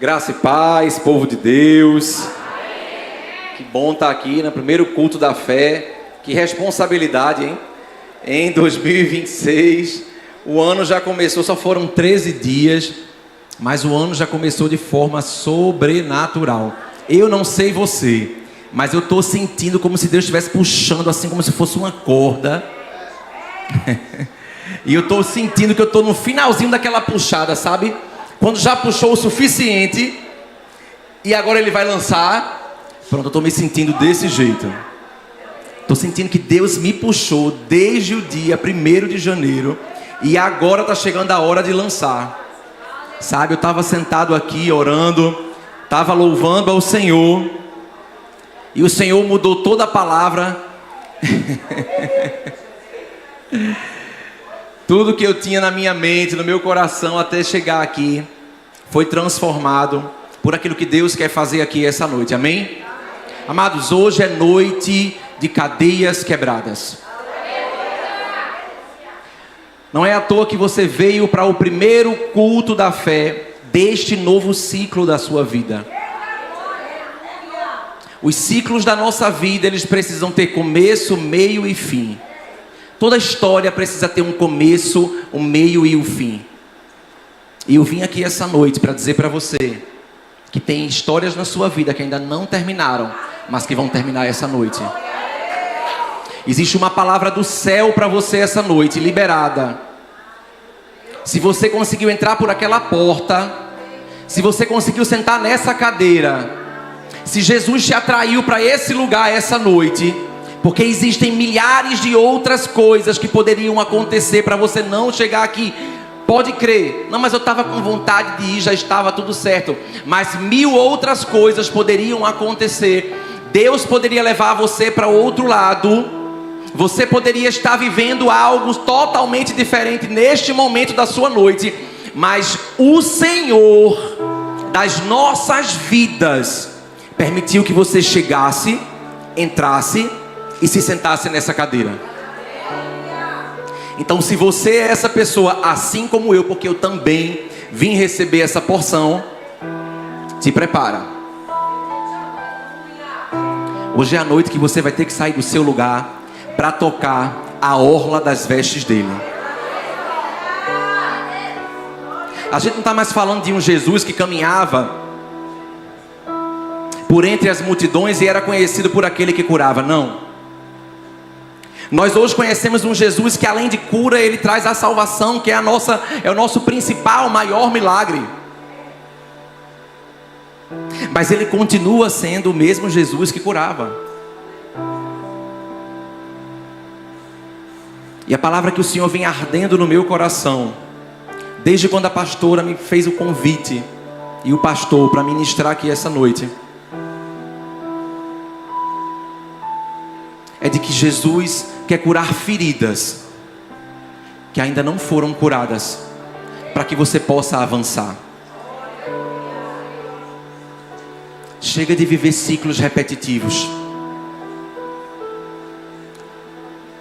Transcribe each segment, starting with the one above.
Graça e paz, povo de Deus. Que bom estar aqui no primeiro culto da fé. Que responsabilidade, hein? Em 2026, o ano já começou, só foram 13 dias, mas o ano já começou de forma sobrenatural. Eu não sei você, mas eu estou sentindo como se Deus estivesse puxando, assim como se fosse uma corda. E eu estou sentindo que eu estou no finalzinho daquela puxada, sabe? Quando já puxou o suficiente e agora ele vai lançar. Pronto, eu estou me sentindo desse jeito. Estou sentindo que Deus me puxou desde o dia 1º de janeiro e agora está chegando a hora de lançar. Sabe, eu estava sentado aqui orando, estava louvando ao Senhor e o Senhor mudou toda a palavra. Tudo que eu tinha na minha mente, no meu coração, até chegar aqui, foi transformado por aquilo que Deus quer fazer aqui essa noite, amém? Amados, hoje é noite de cadeias quebradas. Não é à toa que você veio para o primeiro culto da fé deste novo ciclo da sua vida. Os ciclos da nossa vida, eles precisam ter começo, meio e fim. Toda história precisa ter um começo, um meio e um fim. E eu vim aqui essa noite para dizer para você que tem histórias na sua vida que ainda não terminaram, mas que vão terminar essa noite. Existe uma palavra do céu para você essa noite, liberada. Se você conseguiu entrar por aquela porta, se você conseguiu sentar nessa cadeira, se Jesus te atraiu para esse lugar essa noite, porque existem milhares de outras coisas que poderiam acontecer para você não chegar aqui. Pode crer. Não, mas eu estava com vontade de ir, já estava tudo certo. Mas 1000 outras coisas poderiam acontecer. Deus poderia levar você para outro lado. Você poderia estar vivendo algo totalmente diferente neste momento da sua noite. Mas o Senhor das nossas vidas permitiu que você chegasse, entrasse e se sentasse nessa cadeira. Então, se você é essa pessoa, assim como eu, porque eu também vim receber essa porção, se prepara. Hoje é a noite que você vai ter que sair do seu lugar para tocar a orla das vestes dele. A gente não está mais falando de um Jesus que caminhava por entre as multidões e era conhecido por aquele que curava, não. Nós hoje conhecemos um Jesus que, além de cura, ele traz a salvação, que é o nosso principal, maior milagre. Mas ele continua sendo o mesmo Jesus que curava. E a palavra que o Senhor vem ardendo no meu coração, desde quando a pastora me fez o convite, e o pastor, para ministrar aqui essa noite, é de que Jesus quer curar feridas que ainda não foram curadas, para que você possa avançar. Chega de viver ciclos repetitivos.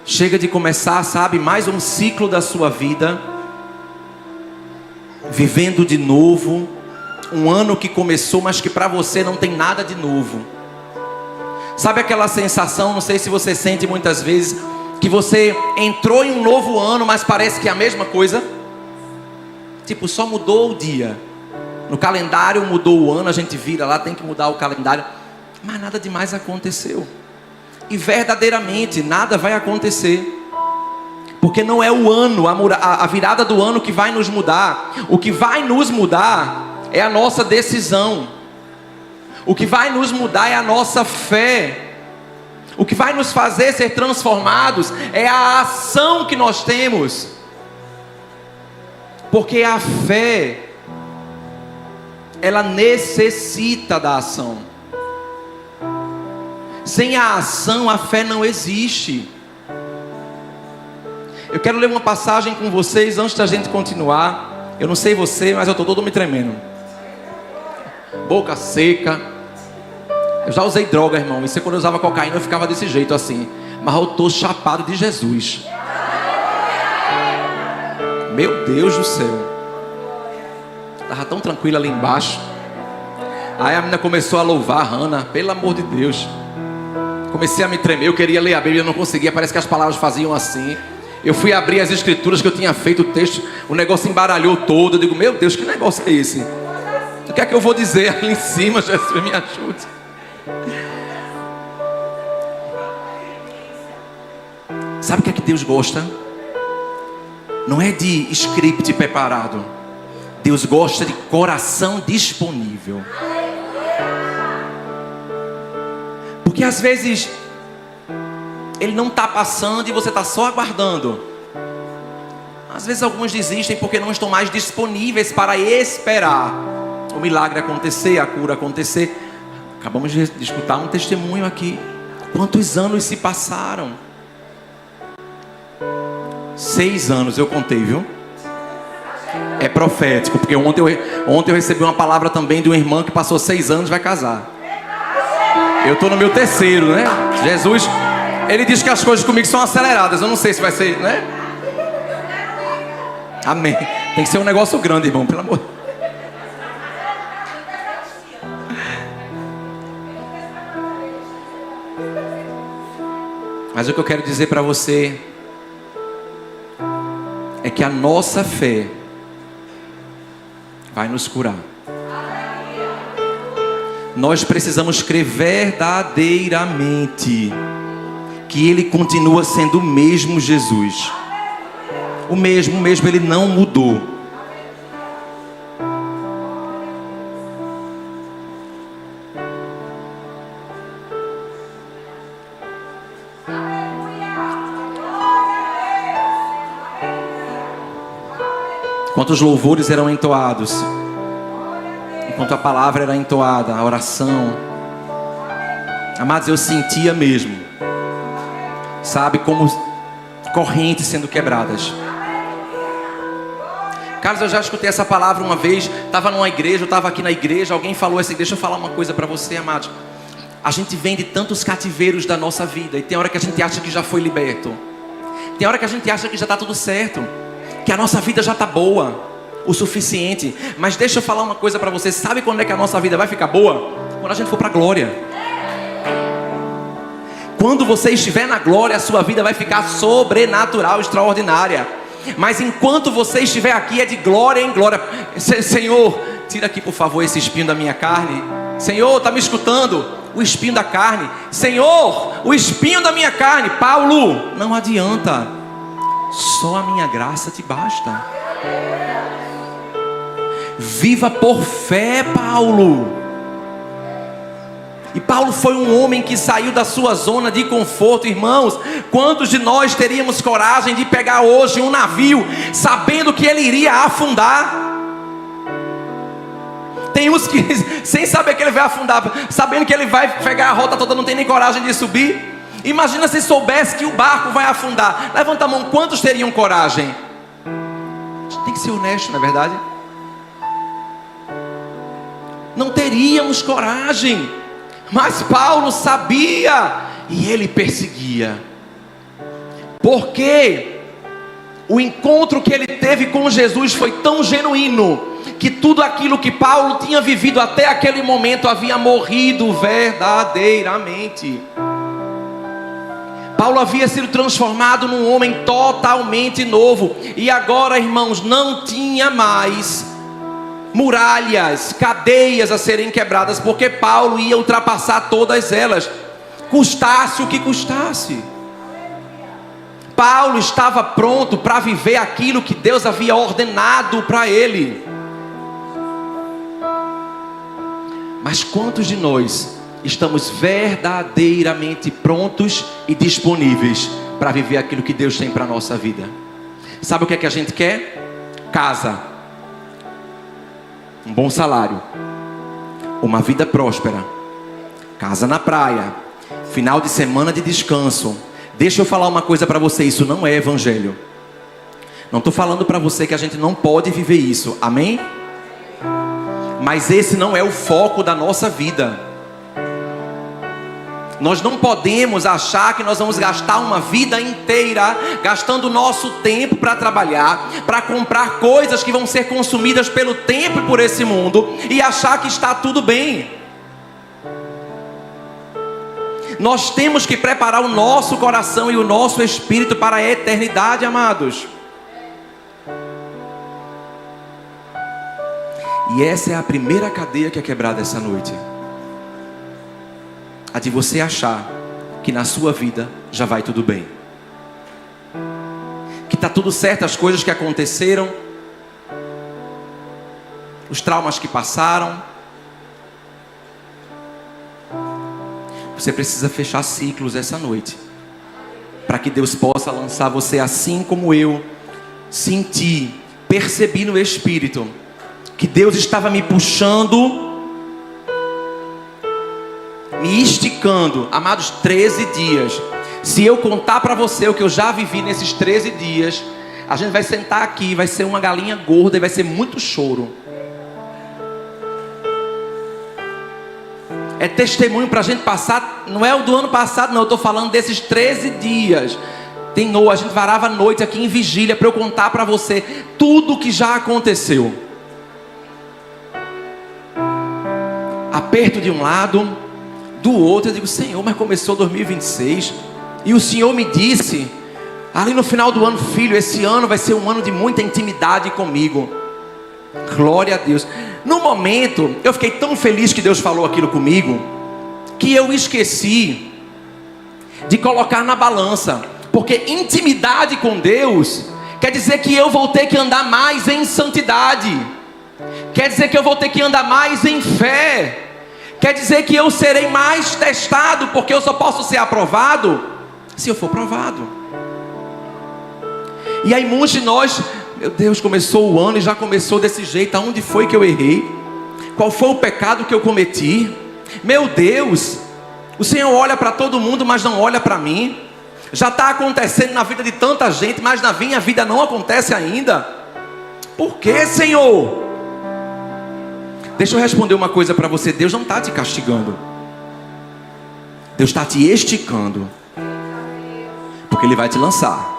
Chega de começar, sabe, mais um ciclo da sua vida, vivendo de novo um ano que começou, mas que para você não tem nada de novo. Sabe aquela sensação, não sei se você sente muitas vezes, que você entrou em um novo ano, mas parece que é a mesma coisa? Tipo, só mudou o dia. No calendário mudou o ano, a gente vira lá, tem que mudar o calendário. Mas nada demais aconteceu. E verdadeiramente nada vai acontecer. Porque não é o ano, a virada do ano que vai nos mudar. O que vai nos mudar é a nossa decisão. O que vai nos mudar é a nossa fé. O que vai nos fazer ser transformados é a ação que nós temos. Porque a fé, ela necessita da ação. Sem a ação, a fé não existe. Eu quero ler uma passagem com vocês antes da gente continuar. Eu não sei você, mas eu estou todo me tremendo. Boca seca. Eu já usei droga, irmão. Isso quando eu usava cocaína eu ficava desse jeito assim. Mas eu estou chapado de Jesus. Meu Deus do céu. Estava tão tranquilo ali embaixo. Aí a menina começou a louvar, Hannah, pelo amor de Deus. Comecei a me tremer, eu queria ler a Bíblia, eu não conseguia, parece que as palavras faziam assim. Eu fui abrir as escrituras que eu tinha feito, o texto, o negócio embaralhou todo. Eu digo, meu Deus, que negócio é esse? O que é que eu vou dizer ali em cima? Jesus, me ajude. Sabe o que é que Deus gosta? Não é de script preparado. Deus gosta de coração disponível. Porque às vezes Ele não está passando e você está só aguardando. Às vezes alguns desistem porque não estão mais disponíveis para esperar o milagre acontecer, a cura acontecer. Acabamos de escutar um testemunho aqui. Quantos anos se passaram? 6 anos eu contei, viu? É profético, porque ontem eu recebi uma palavra também de uma irmã que passou 6 anos e vai casar. Eu estou no meu 3º, né? Jesus, Ele diz que as coisas comigo são aceleradas. Eu não sei se vai ser, né? Amém. Tem que ser um negócio grande, irmão, pelo amor. Mas o que eu quero dizer para você é que a nossa fé vai nos curar. Nós precisamos crer verdadeiramente que Ele continua sendo o mesmo Jesus. O mesmo, Ele não mudou. Enquanto os louvores eram entoados, enquanto a palavra era entoada, a oração, amados, eu sentia mesmo, sabe, como correntes sendo quebradas. Carlos, eu já escutei essa palavra uma vez, estava numa igreja, eu estava aqui na igreja, alguém falou assim, deixa eu falar uma coisa para você, amados. A gente vem de tantos cativeiros da nossa vida, e tem hora que a gente acha que já foi liberto, tem hora que a gente acha que já está tudo certo, que a nossa vida já está boa o suficiente. Mas deixa eu falar uma coisa para você. Sabe quando é que a nossa vida vai ficar boa? Quando a gente for para a glória. Quando você estiver na glória, a sua vida vai ficar sobrenatural, extraordinária. Mas enquanto você estiver aqui, é de glória em glória. Senhor, tira aqui por favor esse espinho da minha carne. Senhor, está me escutando? O espinho da carne. Senhor, o espinho da minha carne. Paulo, não adianta. Só a minha graça te basta. Viva por fé, Paulo. E Paulo foi um homem que saiu da sua zona de conforto. Irmãos, quantos de nós teríamos coragem de pegar hoje um navio sabendo que ele iria afundar? Tem uns que, sem saber que ele vai afundar, sabendo que ele vai pegar a rota toda, não tem nem coragem de subir. Imagina se soubesse que o barco vai afundar. Levanta a mão, quantos teriam coragem? A gente tem que ser honesto, não é verdade? Não teríamos coragem. Mas Paulo sabia e ele perseguia. Porque o encontro que ele teve com Jesus foi tão genuíno que tudo aquilo que Paulo tinha vivido até aquele momento havia morrido verdadeiramente. Paulo havia sido transformado num homem totalmente novo. E agora, irmãos, não tinha mais muralhas, cadeias a serem quebradas, porque Paulo ia ultrapassar todas elas, custasse o que custasse. Paulo estava pronto para viver aquilo que Deus havia ordenado para ele. Mas quantos de nós estamos verdadeiramente prontos e disponíveis para viver aquilo que Deus tem para a nossa vida? Sabe o que é que a gente quer? Casa, um bom salário, uma vida próspera, casa na praia, final de semana de descanso. Deixa eu falar uma coisa para você, isso não é evangelho. Não estou falando para você que a gente não pode viver isso, amém? Mas esse não é o foco da nossa vida. Nós não podemos achar que nós vamos gastar uma vida inteira gastando o nosso tempo para trabalhar, para comprar coisas que vão ser consumidas pelo tempo e por esse mundo, e achar que está tudo bem. Nós temos que preparar o nosso coração e o nosso espírito para a eternidade, amados. E essa é a primeira cadeia que é quebrada essa noite. A de você achar que na sua vida já vai tudo bem, que está tudo certo, as coisas que aconteceram, os traumas que passaram. Você precisa fechar ciclos essa noite, para que Deus possa lançar você, assim como eu senti, percebi no Espírito, que Deus estava me puxando, me esticando. Amados, 13 dias. Se eu contar para você o que eu já vivi nesses 13 dias, a gente vai sentar aqui, vai ser uma galinha gorda e vai ser muito choro. É testemunho para a gente passar. Não é o do ano passado não, eu estou falando desses 13 dias. A gente varava a noite aqui em vigília para eu contar para você tudo o que já aconteceu. Aperto de um lado, do outro. Eu digo: Senhor, mas começou 2026 e o Senhor me disse ali no final do ano: filho, esse ano vai ser um ano de muita intimidade comigo. Glória a Deus. No momento eu fiquei tão feliz que Deus falou aquilo comigo, que eu esqueci de colocar na balança. Porque intimidade com Deus quer dizer que eu vou ter que andar mais em santidade, quer dizer que eu vou ter que andar mais em fé, quer dizer que eu serei mais testado, porque eu só posso ser aprovado se eu for provado. E aí muitos de nós, meu Deus, começou o ano e já começou desse jeito. Aonde foi que eu errei? Qual foi o pecado que eu cometi? Meu Deus, o Senhor olha para todo mundo, mas não olha para mim. Já está acontecendo na vida de tanta gente, mas na minha vida não acontece ainda. Por que, Senhor? Deixa eu responder uma coisa para você. Deus não está te castigando, Deus está te esticando, porque Ele vai te lançar.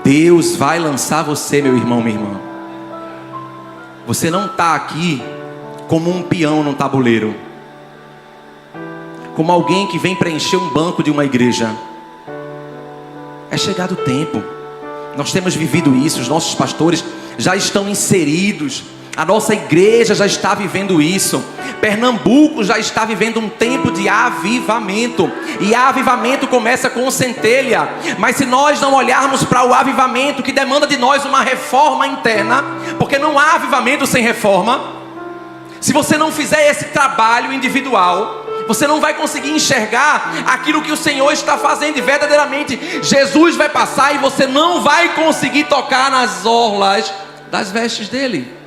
Deus vai lançar você, meu irmão, minha irmã. Você não está aqui como um peão num tabuleiro, como alguém que vem preencher um banco de uma igreja. É chegado o tempo. Nós temos vivido isso. Os nossos pastores já estão inseridos. A nossa igreja já está vivendo isso. Pernambuco já está vivendo um tempo de avivamento. E avivamento começa com centelha. Mas se nós não olharmos para o avivamento, que demanda de nós uma reforma interna, porque não há avivamento sem reforma. Se você não fizer esse trabalho individual, você não vai conseguir enxergar aquilo que o Senhor está fazendo. E verdadeiramente Jesus vai passar e você não vai conseguir tocar nas orlas das vestes dele.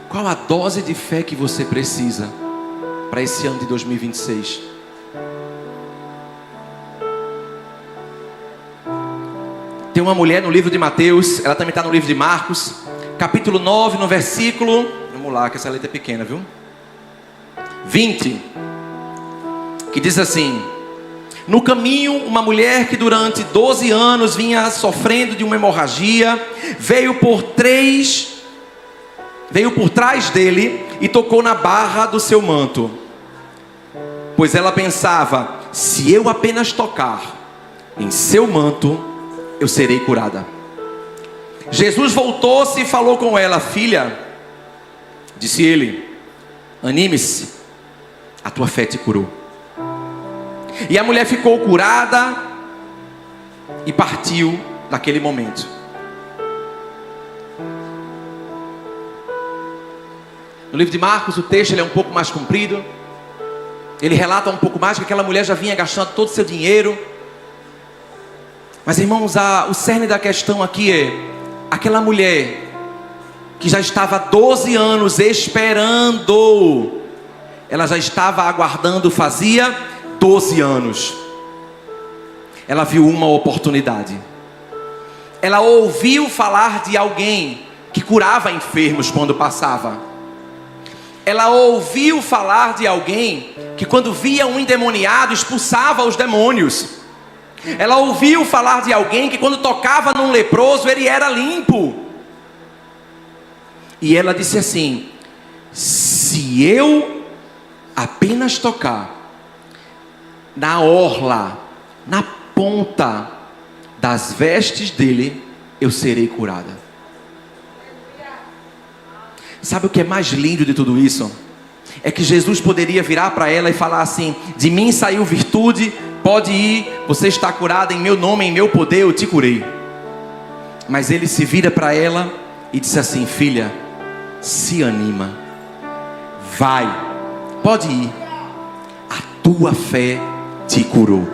Qual a dose de fé que você precisa para esse ano de 2026? Tem uma mulher no livro de Mateus, ela também está no livro de Marcos, capítulo 9, no versículo, vamos lá que essa letra é pequena, viu? 20, que diz assim: no caminho, uma mulher que durante 12 anos vinha sofrendo de uma hemorragia, veio por trás dele e tocou na barra do seu manto, pois ela pensava: se eu apenas tocar em seu manto, eu serei curada. Jesus voltou-se e falou com ela: filha, disse ele, anime-se, a tua fé te curou. E a mulher ficou curada e partiu naquele momento. No livro de Marcos, o texto ele é um pouco mais comprido. Ele relata um pouco mais que aquela mulher já vinha gastando todo o seu dinheiro. Mas, irmãos, o cerne da questão aqui é: aquela mulher que já estava há 12 anos esperando, ela já estava aguardando fazia 12 anos. Ela viu uma oportunidade. ela ouviu falar de alguém que curava enfermos quando passava. Ela ouviu falar de alguém que quando via um endemoniado expulsava os demônios. Ela ouviu falar de alguém que quando tocava num leproso ele era limpo. E ela disse assim: se eu apenas tocar na orla, na ponta das vestes dele, eu serei curada. Sabe o que é mais lindo de tudo isso? É que Jesus poderia virar para ela e falar assim: de mim saiu virtude, pode ir, você está curada em meu nome, em meu poder, eu te curei. Mas ele se vira para ela e disse assim: filha, se anima, vai, pode ir, a tua fé te curou.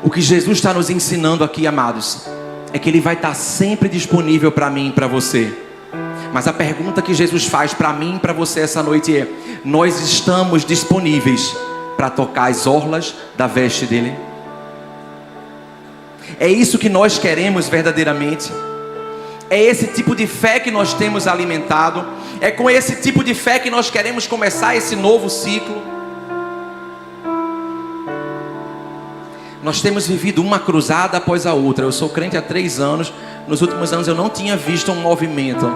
O que Jesus está nos ensinando aqui, amados, é que Ele vai estar sempre disponível para mim e para você. Mas a pergunta que Jesus faz para mim e para você essa noite é: nós estamos disponíveis para tocar as orlas da veste dele? É isso que nós queremos verdadeiramente? É esse tipo de fé que nós temos alimentado? É com esse tipo de fé que nós queremos começar esse novo ciclo? Nós temos vivido uma cruzada após a outra. Eu sou crente há 3 anos. Nos últimos anos eu não tinha visto um movimento.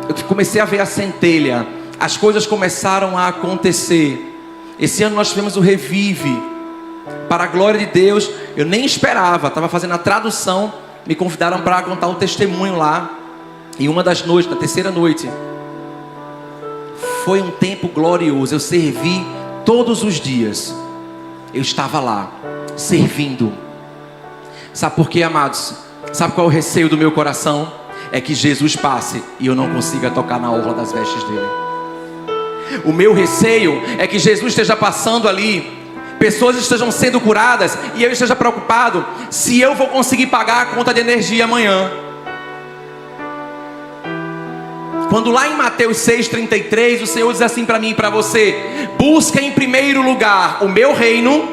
Eu comecei a ver a centelha. As coisas começaram a acontecer. Esse ano nós tivemos o Revive. Para a glória de Deus, eu nem esperava. Estava fazendo a tradução. Me convidaram para contar um testemunho lá. E uma das noites, na terceira noite, foi um tempo glorioso. Eu servi todos os dias. Eu estava lá, servindo. Sabe por quê, amados? Sabe qual é o receio do meu coração? É que Jesus passe e eu não consiga tocar na orla das vestes dele. O meu receio é que Jesus esteja passando ali, pessoas estejam sendo curadas e eu esteja preocupado se eu vou conseguir pagar a conta de energia amanhã. Quando lá em Mateus 6,33 o Senhor diz assim para mim e para você: busca em primeiro lugar o meu reino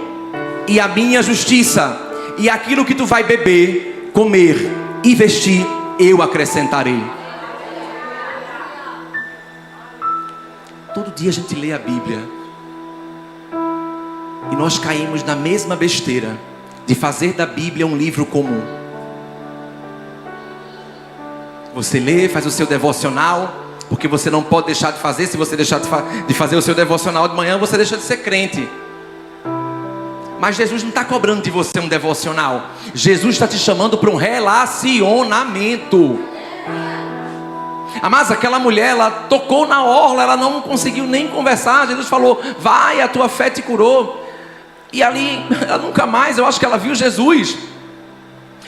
e a minha justiça, e aquilo que tu vai beber, comer e vestir, eu acrescentarei. Todo dia a gente lê a Bíblia e nós caímos na mesma besteira de fazer da Bíblia um livro comum. Você lê, faz o seu devocional, porque você não pode deixar de fazer. Se você deixar de fazer o seu devocional de manhã, você deixa de ser crente. Mas Jesus não está cobrando de você um devocional. Jesus está te chamando para um relacionamento. Mas aquela mulher, ela tocou na orla, ela não conseguiu nem conversar. Jesus falou: vai, a tua fé te curou. E ali, ela nunca mais, eu acho que ela viu Jesus.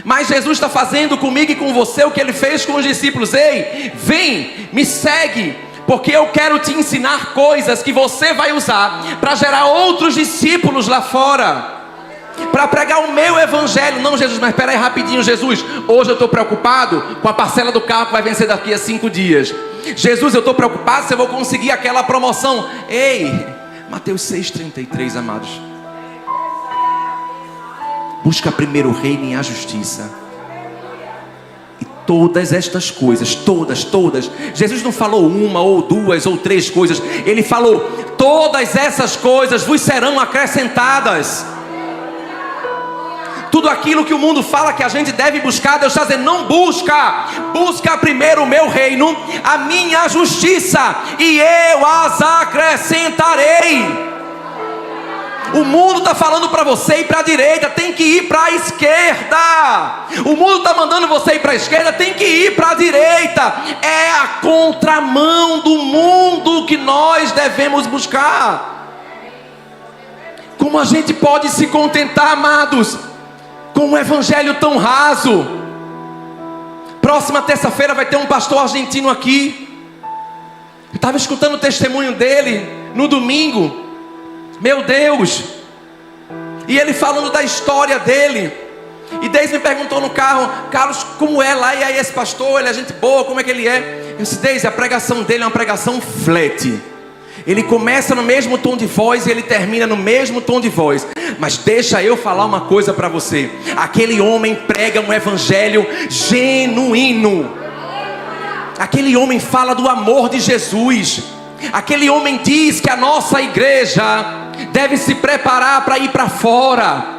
Mas Jesus está fazendo comigo e com você o que Ele fez com os discípulos. Ei, vem, me segue, porque eu quero te ensinar coisas que você vai usar para gerar outros discípulos lá fora, para pregar o meu evangelho. Não, Jesus, mas espera aí rapidinho, Jesus, hoje eu estou preocupado com a parcela do carro que vai vencer daqui a 5 dias. Jesus, eu estou preocupado se eu vou conseguir aquela promoção. Ei, Mateus 6,33, amados. Busca primeiro o reino e a justiça, e todas estas coisas, todas, Jesus não falou 1 ou 2 ou 3 coisas. Ele falou: todas essas coisas vos serão acrescentadas. Tudo aquilo que o mundo fala que a gente deve buscar, Deus está dizendo: não busca. Busca primeiro o meu reino, a minha justiça, e eu as acrescentarei. O mundo está falando para você ir para a direita, tem que ir para a esquerda. O mundo está mandando você ir para a esquerda, tem que ir para a direita. É a contramão do mundo que nós devemos buscar. Como a gente pode se contentar, amados, com um evangelho tão raso? Próxima terça-feira vai ter um pastor argentino aqui. Eu estava escutando o testemunho dele no domingo. Meu Deus! E ele falando da história dele. E Deise me perguntou no carro: Carlos, como é lá? E aí, esse pastor, ele é gente boa, como é que ele é? Eu disse: Deise, a pregação dele é uma pregação flat. Ele começa no mesmo tom de voz e ele termina no mesmo tom de voz. Mas deixa eu falar uma coisa para você. Aquele homem prega um evangelho genuíno. Aquele homem fala do amor de Jesus. Aquele homem diz que a nossa igreja deve se preparar para ir para fora.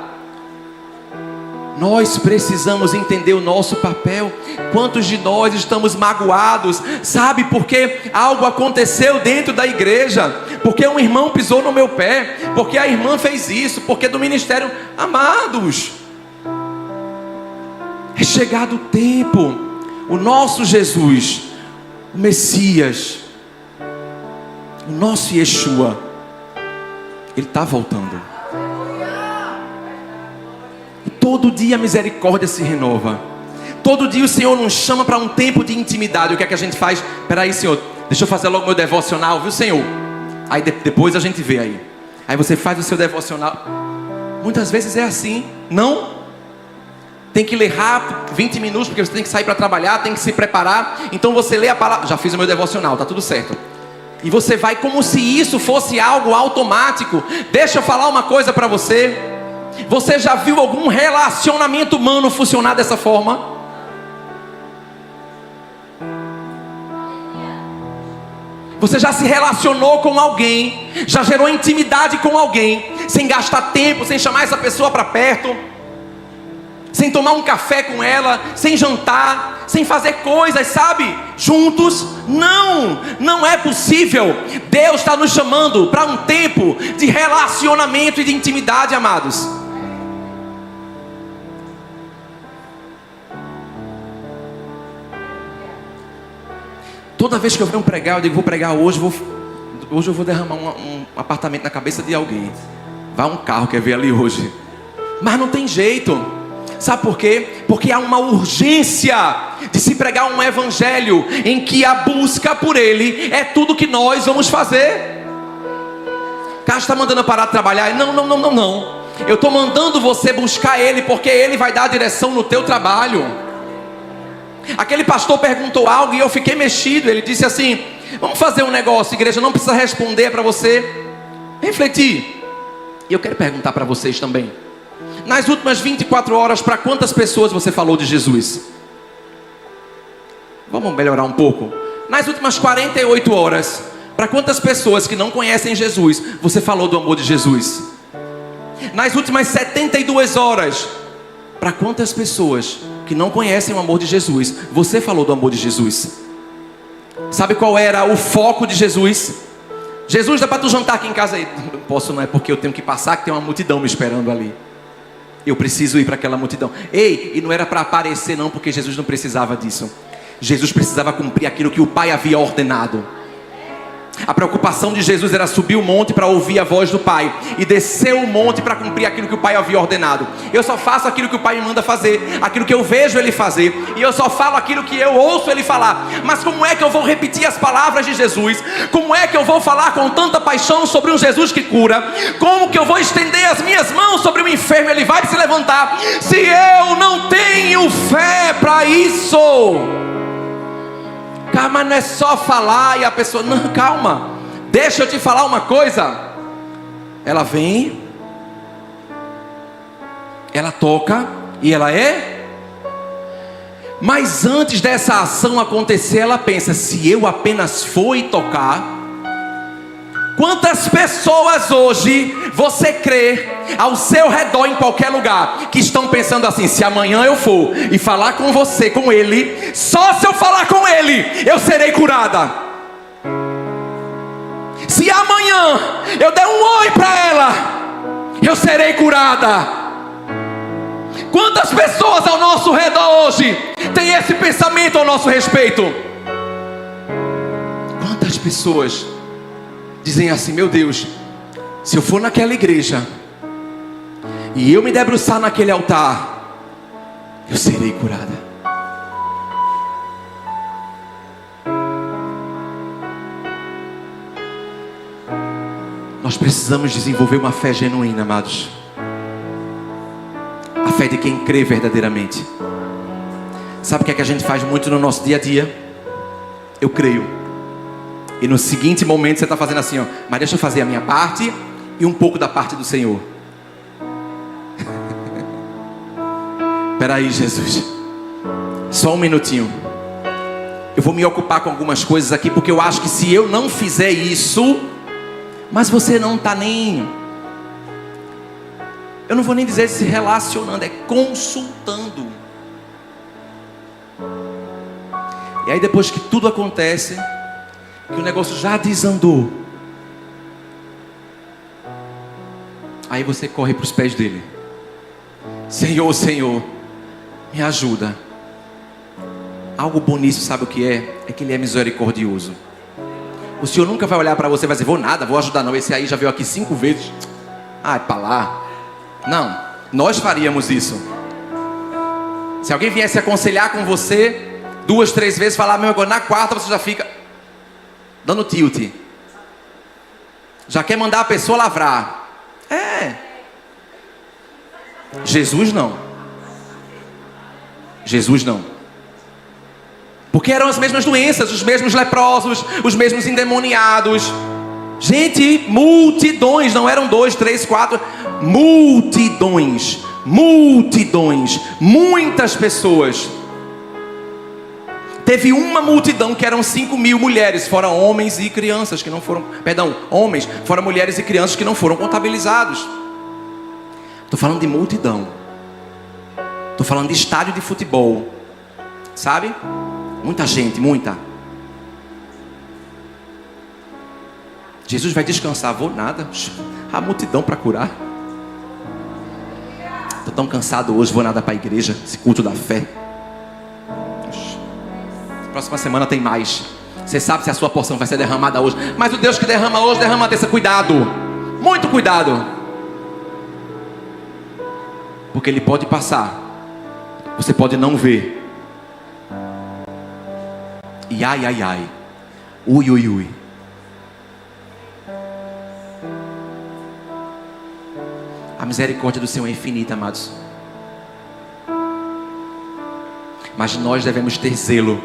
Nós precisamos entender o nosso papel. Quantos de nós estamos magoados? Sabe por que algo aconteceu dentro da igreja? Porque um irmão pisou no meu pé, porque a irmã fez isso, porque do ministério. Amados, é chegado o tempo. O nosso Jesus, o Messias, o nosso Yeshua, Ele está voltando. Todo dia a misericórdia se renova. Todo dia o Senhor nos chama para um tempo de intimidade. O que é que a gente faz? Peraí, Senhor, deixa eu fazer logo meu devocional, viu, Senhor? Aí depois a gente vê aí. Aí você faz o seu devocional. Muitas vezes é assim. Não? Tem que ler rápido, 20 minutos, porque você tem que sair para trabalhar, tem que se preparar. Então você lê a palavra. Já fiz o meu devocional, tá tudo certo. E você vai como se isso fosse algo automático. Deixa eu falar uma coisa para você. Você já viu algum relacionamento humano funcionar dessa forma? Você já se relacionou com alguém, já gerou intimidade com alguém, sem gastar tempo, sem chamar essa pessoa para perto, sem tomar um café com ela, sem jantar, sem fazer coisas, sabe? Juntos? Não, não é possível. Deus está nos chamando para um tempo de relacionamento e de intimidade, amados. Toda vez que eu venho pregar, eu digo, vou pregar hoje, hoje eu vou derramar um apartamento na cabeça de alguém. Vai um carro, quer ver ali hoje. Mas não tem jeito. Sabe por quê? Porque há uma urgência de se pregar um evangelho em que a busca por Ele é tudo que nós vamos fazer. Carlos está mandando eu parar de trabalhar. Não. Eu estou mandando você buscar Ele, porque Ele vai dar a direção no teu trabalho. Aquele pastor perguntou algo e eu fiquei mexido. Ele disse assim: vamos fazer um negócio, igreja, não precisa responder, para você refletir. E eu quero perguntar para vocês também. Nas últimas 24 horas, para quantas pessoas você falou de Jesus? Vamos melhorar um pouco. Nas últimas 48 horas, para quantas pessoas que não conhecem Jesus, você falou do amor de Jesus? Nas últimas 72 horas, para quantas pessoas que não conhecem o amor de Jesus, você falou do amor de Jesus? Sabe qual era o foco de Jesus? Jesus, dá para tu jantar aqui em casa? Não posso, não é porque eu tenho que passar, que tem uma multidão me esperando ali. Eu preciso ir para aquela multidão. Ei, e não era para aparecer não, porque Jesus não precisava disso. Jesus precisava cumprir aquilo que o Pai havia ordenado. A preocupação de Jesus era subir o monte para ouvir a voz do Pai e descer o monte para cumprir aquilo que o Pai havia ordenado. Eu só faço aquilo que o Pai me manda fazer, aquilo que eu vejo Ele fazer, e eu só falo aquilo que eu ouço Ele falar. Mas como é que eu vou repetir as palavras de Jesus? Como é que eu vou falar com tanta paixão sobre um Jesus que cura? Como que eu vou estender as minhas mãos sobre o enfermo, ele vai se levantar, se eu não tenho fé para isso? Calma, não é só falar e a pessoa, não, calma, deixa eu te falar uma coisa. Ela vem, ela toca e ela é. Mas antes dessa ação acontecer, ela pensa: se eu apenas for e tocar. Quantas pessoas hoje você crê ao seu redor, em qualquer lugar, que estão pensando assim: se amanhã eu for e falar com você, com ele, só se eu falar com ele, eu serei curada. Se amanhã eu der um oi para ela, eu serei curada. Quantas pessoas ao nosso redor hoje têm esse pensamento ao nosso respeito? Quantas pessoas dizem assim: meu Deus, se eu for naquela igreja e eu me debruçar naquele altar, eu serei curada. Nós precisamos desenvolver uma fé genuína, amados. A fé de quem crê verdadeiramente. Sabe o que é que a gente faz muito no nosso dia a dia? Eu creio. E no seguinte momento você está fazendo assim, ó: mas deixa eu fazer a minha parte e um pouco da parte do Senhor. Peraí, Jesus. Só um minutinho. Eu vou me ocupar com algumas coisas aqui, porque eu acho que se eu não fizer isso... Mas você não está nem... Eu não vou nem dizer se relacionando, é consultando. E aí depois que tudo acontece, que o negócio já desandou, aí você corre para os pés dele. Senhor, Senhor, me ajuda. Algo bom nisso, sabe o que é? É que Ele é misericordioso. O Senhor nunca vai olhar para você e vai dizer, vou nada, vou ajudar não. Esse aí já veio aqui 5 vezes. Ah, é para lá. Não, nós faríamos isso. Se alguém viesse aconselhar com você 2, 3 vezes, falar a mesma coisa, na quarta você já fica dando tilt. Já quer mandar a pessoa lavrar. Jesus não. Jesus não. Porque eram as mesmas doenças, os mesmos leprosos, os mesmos endemoniados. Gente, multidões, não eram 2, 3, 4, multidões, muitas pessoas. Teve uma multidão que eram 5.000 mulheres, fora homens e crianças que não foram, homens, fora mulheres e crianças que não foram contabilizados. Estou falando de multidão. Estou falando de estádio de futebol, sabe? Muita gente, muita. Jesus vai descansar, vou nada. A multidão para curar. Estou tão cansado hoje, vou nada para a igreja, esse culto da fé. Próxima semana tem mais. Você sabe se a sua porção vai ser derramada hoje. Mas o Deus que derrama hoje, derrama a terça. Cuidado, muito cuidado. Porque Ele pode passar, você pode não ver. E ai, ai, ai. Ui, ui, ui. A misericórdia do Senhor é infinita, amados. Mas nós devemos ter zelo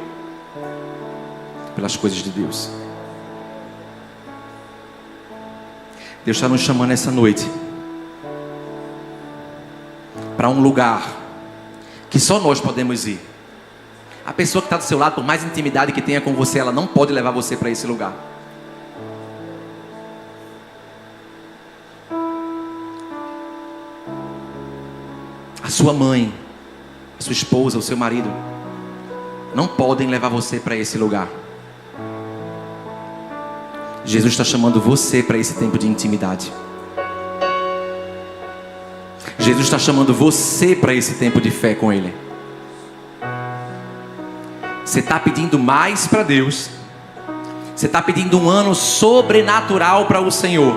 pelas coisas de Deus. Deus está nos chamando essa noite para um lugar que só nós podemos ir. A pessoa que está do seu lado, por mais intimidade que tenha com você, ela não pode levar você para esse lugar. A sua mãe, a sua esposa, o seu marido não podem levar você para esse lugar. Jesus está chamando você para esse tempo de intimidade. Jesus está chamando você para esse tempo de fé com Ele. Você está pedindo mais para Deus. Você está pedindo um ano sobrenatural para o Senhor.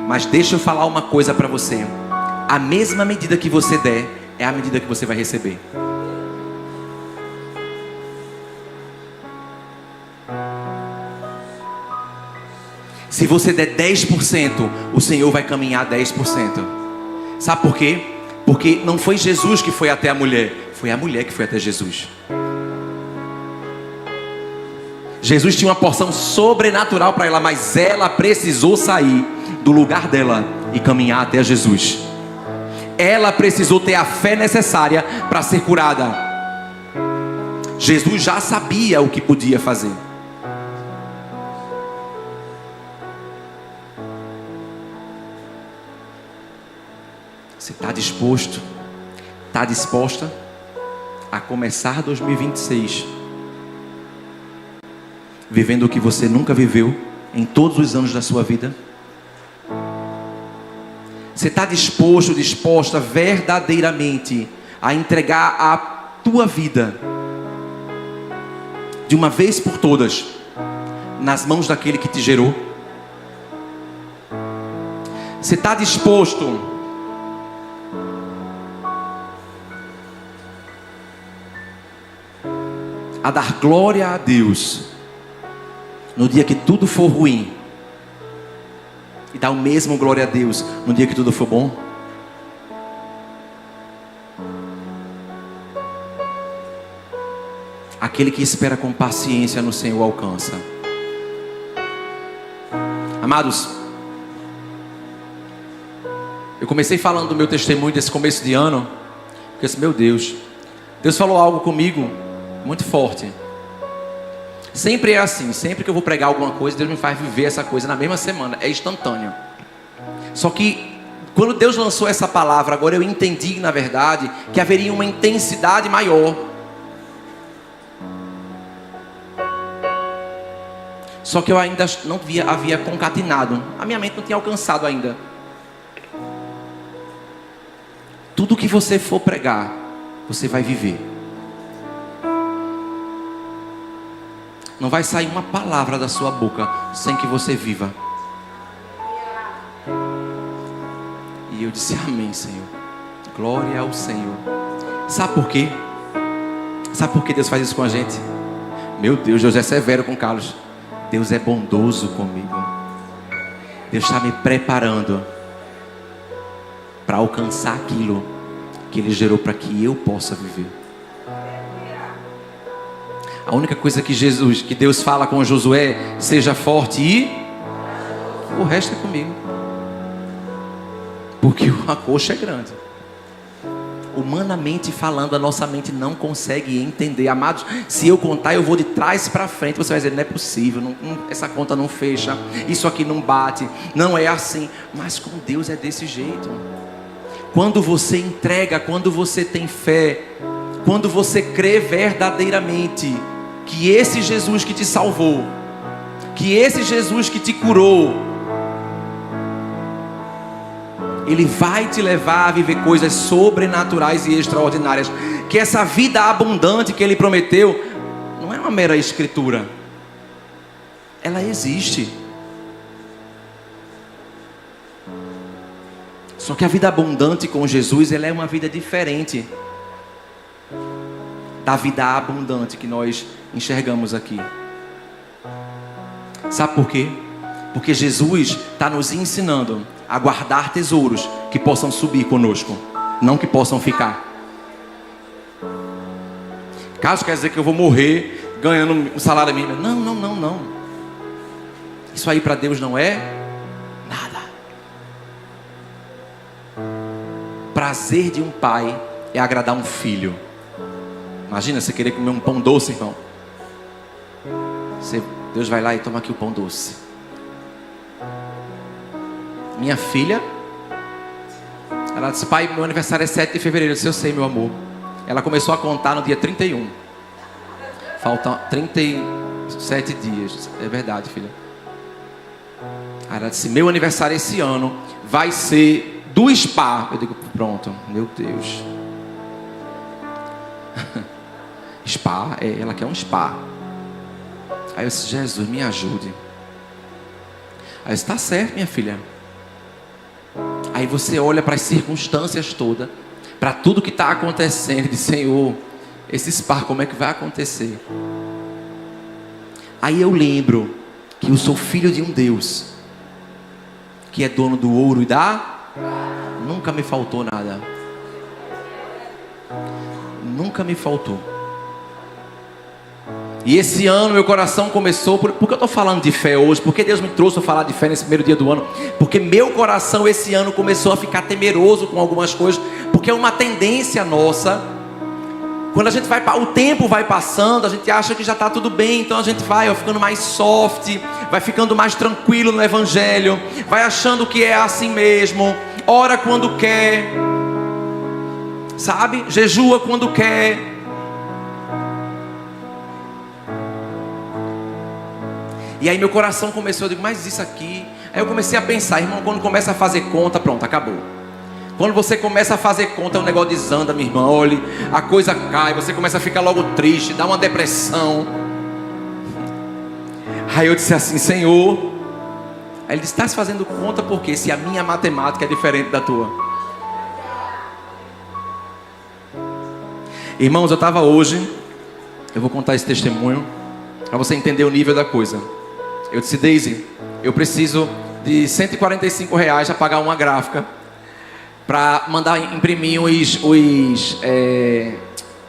Mas deixa eu falar uma coisa para você. A mesma medida que você der, é a medida que você vai receber. Se você der 10%, o Senhor vai caminhar 10%. Sabe por quê? Porque não foi Jesus que foi até a mulher, foi a mulher que foi até Jesus. Jesus tinha uma porção sobrenatural para ela, mas ela precisou sair do lugar dela e caminhar até Jesus. Ela precisou ter a fé necessária para ser curada. Jesus já sabia o que podia fazer. Você está disposto, está disposta a começar 2026 vivendo o que você nunca viveu em todos os anos da sua vida? Você está disposto, disposta verdadeiramente a entregar a tua vida de uma vez por todas nas mãos daquele que te gerou? Você está disposto a dar glória a Deus no dia que tudo for ruim, e dar o mesmo glória a Deus no dia que tudo for bom? Aquele que espera com paciência no Senhor alcança. Amados, eu comecei falando do meu testemunho desse começo de ano, Eu disse, meu Deus, Deus falou algo comigo muito forte. Sempre é assim, sempre que eu vou pregar alguma coisa, Deus me faz viver essa coisa na mesma semana, é instantâneo. Só que quando Deus lançou essa palavra, agora eu entendi, na verdade, que haveria uma intensidade maior. Só que eu ainda não havia concatenado. A minha mente não tinha alcançado ainda. Tudo que você for pregar, você vai viver. Não vai sair uma palavra da sua boca sem que você viva. E eu disse, amém, Senhor. Glória ao Senhor. Sabe por quê? Sabe por que Deus faz isso com a gente? Meu Deus, Deus é severo com Carlos. Deus é bondoso comigo. Deus está me preparando para alcançar aquilo que Ele gerou para que eu possa viver. A única coisa que Deus fala com Josué, seja forte e o resto é comigo. Porque a coxa é grande. Humanamente falando, a nossa mente não consegue entender. Amados, se eu contar, eu vou de trás para frente. Você vai dizer, não é possível, essa conta não fecha, isso aqui não bate, não é assim. Mas com Deus é desse jeito. Quando você entrega, quando você tem fé, quando você crê verdadeiramente que esse Jesus que te salvou, que esse Jesus que te curou, Ele vai te levar a viver coisas sobrenaturais e extraordinárias. Que essa vida abundante que Ele prometeu não é uma mera escritura. Ela existe. Só que a vida abundante com Jesus, ela é uma vida diferente da vida abundante que nós enxergamos aqui. Sabe por quê? Porque Jesus está nos ensinando a guardar tesouros que possam subir conosco, não que possam ficar. Caso quer dizer que eu vou morrer ganhando um salário mínimo. Não. Isso aí para Deus não é nada. Prazer de um pai é agradar um filho. Imagina você querer comer um pão doce, irmão. Deus vai lá e toma aqui o pão doce. Minha filha, ela disse, pai, meu aniversário é 7 de fevereiro. Eu disse, eu sei, meu amor. Ela começou a contar no dia 31. Faltam 37 dias. É verdade, filha. Aí ela disse, meu aniversário esse ano vai ser do spa. Eu digo, pronto, meu Deus. Spa, ela quer um spa. Aí eu disse, Jesus, me ajude. Aí eu disse, tá certo, minha filha. Aí você olha para as circunstâncias todas, para tudo que está acontecendo, e diz, Senhor, esse spa, como é que vai acontecer? Aí eu lembro que eu sou filho de um Deus que é dono do ouro e nunca me faltou nada. Nunca me faltou. E esse ano meu coração começou, por que eu estou falando de fé hoje? Porque Deus me trouxe a falar de fé nesse primeiro dia do ano? Porque meu coração esse ano começou a ficar temeroso com algumas coisas. Porque é uma tendência nossa. Quando a gente o tempo vai passando, a gente acha que já está tudo bem. Então a gente vai ficando mais soft, vai ficando mais tranquilo no evangelho, vai achando que é assim mesmo. Ora quando quer, sabe? Jejua quando quer. E aí meu coração começou, eu digo, mas isso aqui... Aí eu comecei a pensar, irmão, quando começa a fazer conta, pronto, acabou. Quando você começa a fazer conta, o negócio desanda, minha irmã, olha, a coisa cai, você começa a ficar logo triste, dá uma depressão. Aí eu disse assim, Senhor... Aí ele disse, está se fazendo conta porque se a minha matemática é diferente da tua. Irmãos, eu estava hoje, eu vou contar esse testemunho, para você entender o nível da coisa. Eu disse, Daisy, eu preciso de R$145 para pagar uma gráfica, para mandar imprimir os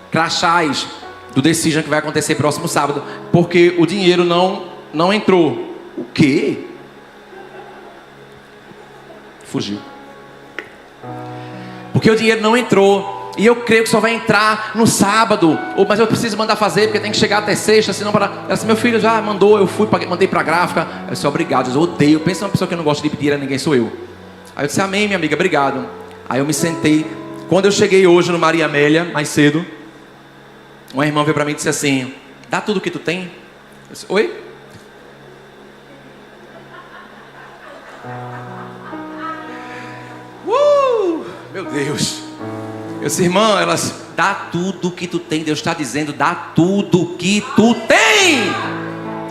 crachás do Decision que vai acontecer próximo sábado, porque o dinheiro não entrou. O quê? Fugiu. Porque o dinheiro não entrou. E eu creio que só vai entrar no sábado. Mas eu preciso mandar fazer, porque tem que chegar até sexta, senão para... Ela disse, meu filho já mandou, eu fui, mandei para a gráfica. Eu disse, obrigado, eu odeio. Pensa uma pessoa que não gosta de pedir a ninguém, sou eu. Aí eu disse, amém, minha amiga, obrigado. Aí eu me sentei. Quando eu cheguei hoje no Maria Amélia, mais cedo, uma irmã veio para mim e disse assim, dá tudo que tu tem? Eu disse, oi? Meu Deus. Eu disse, irmã, elas, dá tudo que tu tem. Deus está dizendo, dá tudo que tu tem.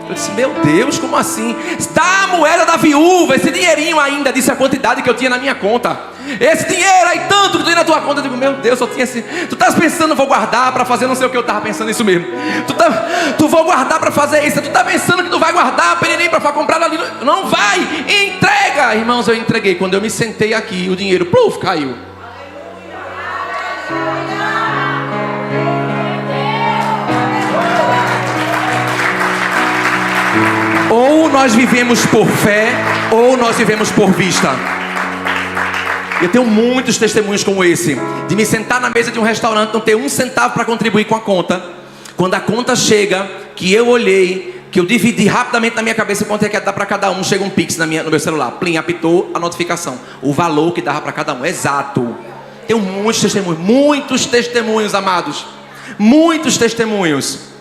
Eu disse, meu Deus, como assim? Dá a moeda da viúva, esse dinheirinho ainda, disse a quantidade que eu tinha na minha conta. Esse dinheiro aí, tanto que tu tem na tua conta. Eu digo, meu Deus, só tinha assim. Tu estás pensando, vou guardar para fazer não sei o que eu estava pensando, isso mesmo. Tu vou guardar para fazer isso. Tu está pensando que tu vai guardar para comprar ali. Não vai, entrega. Irmãos, eu entreguei. Quando eu me sentei aqui, o dinheiro, pluf, caiu. Ou nós vivemos por fé, ou nós vivemos por vista. Eu tenho muitos testemunhos como esse, de me sentar na mesa de um restaurante, não ter um centavo para contribuir com a conta. Quando a conta chega, que eu olhei, que eu dividi rapidamente na minha cabeça quanto é que ia dar para cada um, chega um pix no meu celular, plim, apitou a notificação, o valor que dava para cada um, exato. Tenho muitos testemunhos, amados, muitos testemunhos.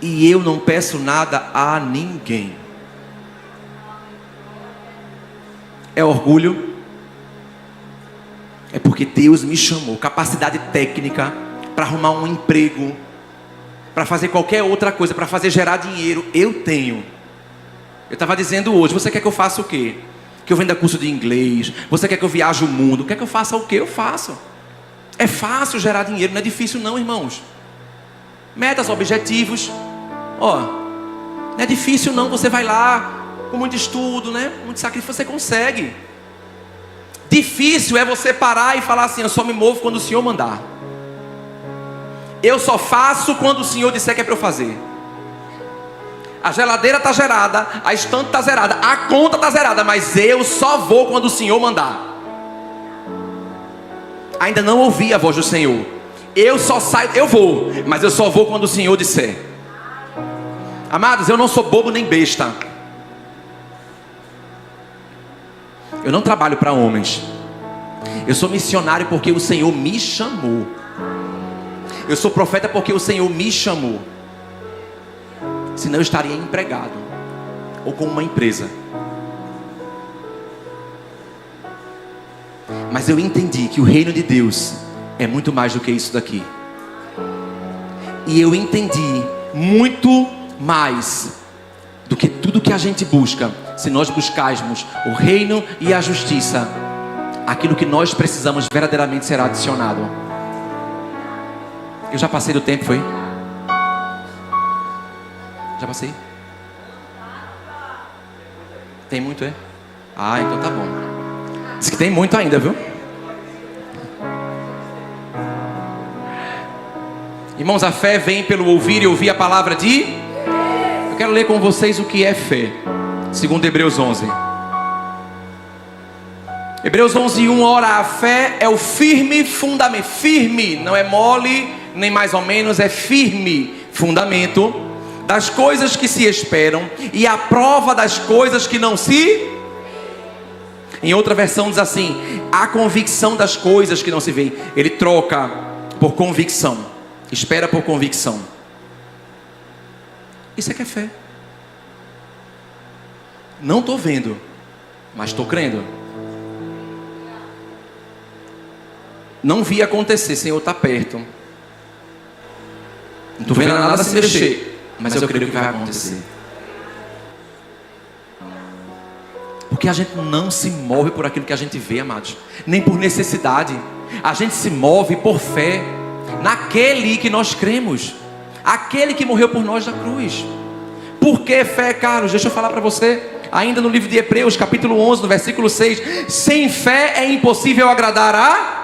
E eu não peço nada a ninguém. É orgulho? É porque Deus me chamou, capacidade técnica para arrumar um emprego, para fazer qualquer outra coisa, para fazer gerar dinheiro, eu tenho. Eu estava dizendo hoje, você quer que eu faça o quê? Que eu venda curso de inglês? Você quer que eu viaje o mundo? Quer que eu faça o quê? Eu faço. É fácil gerar dinheiro, não é difícil não, irmãos. Metas, objetivos. Não é difícil não, você vai lá com muito estudo, né? Muito sacrifício, você consegue. Difícil é você parar e falar assim, eu só me movo quando o Senhor mandar. Eu só faço quando o Senhor disser que é para eu fazer. A geladeira está gerada, a estante está zerada, a conta está zerada, mas eu só vou quando o Senhor mandar. Ainda não ouvi a voz do Senhor. Eu só saio, eu vou, mas eu só vou quando o Senhor disser. Amados, eu não sou bobo nem besta. Eu não trabalho para homens. Eu sou missionário porque o Senhor me chamou. Eu sou profeta porque o Senhor me chamou. Senão eu estaria empregado ou com uma empresa. Mas eu entendi que o reino de Deus é muito mais do que isso daqui. E eu entendi muito mais do que tudo que a gente busca. Se nós buscarmos o reino e a justiça, aquilo que nós precisamos verdadeiramente será adicionado. Eu já passei do tempo, foi? Já passei? Tem muito, é? Ah, então tá bom. Diz que tem muito ainda, viu? Irmãos, a fé vem pelo ouvir e ouvir a palavra de... Eu quero ler com vocês o que é fé, segundo Hebreus 11. Hebreus 11:1. Ora, a fé é o firme fundamento. Firme, não é mole, nem mais ou menos, é firme fundamento das coisas que se esperam e a prova das coisas que não se... Em outra versão diz assim, a convicção das coisas que não se veem. Ele troca por convicção. Espera por convicção. Isso é que é fé. Não estou vendo, mas estou crendo. Não vi acontecer, Senhor está perto. Não estou vendo nada se mexer, mas eu creio que vai acontecer. Porque a gente não se move por aquilo que a gente vê, amados, nem por necessidade. A gente se move por fé naquele que nós cremos, aquele que morreu por nós na cruz. Por que fé, Carlos? Deixa eu falar para você. Ainda no livro de Hebreus, capítulo 11, no versículo 6. Sem fé é impossível agradar a...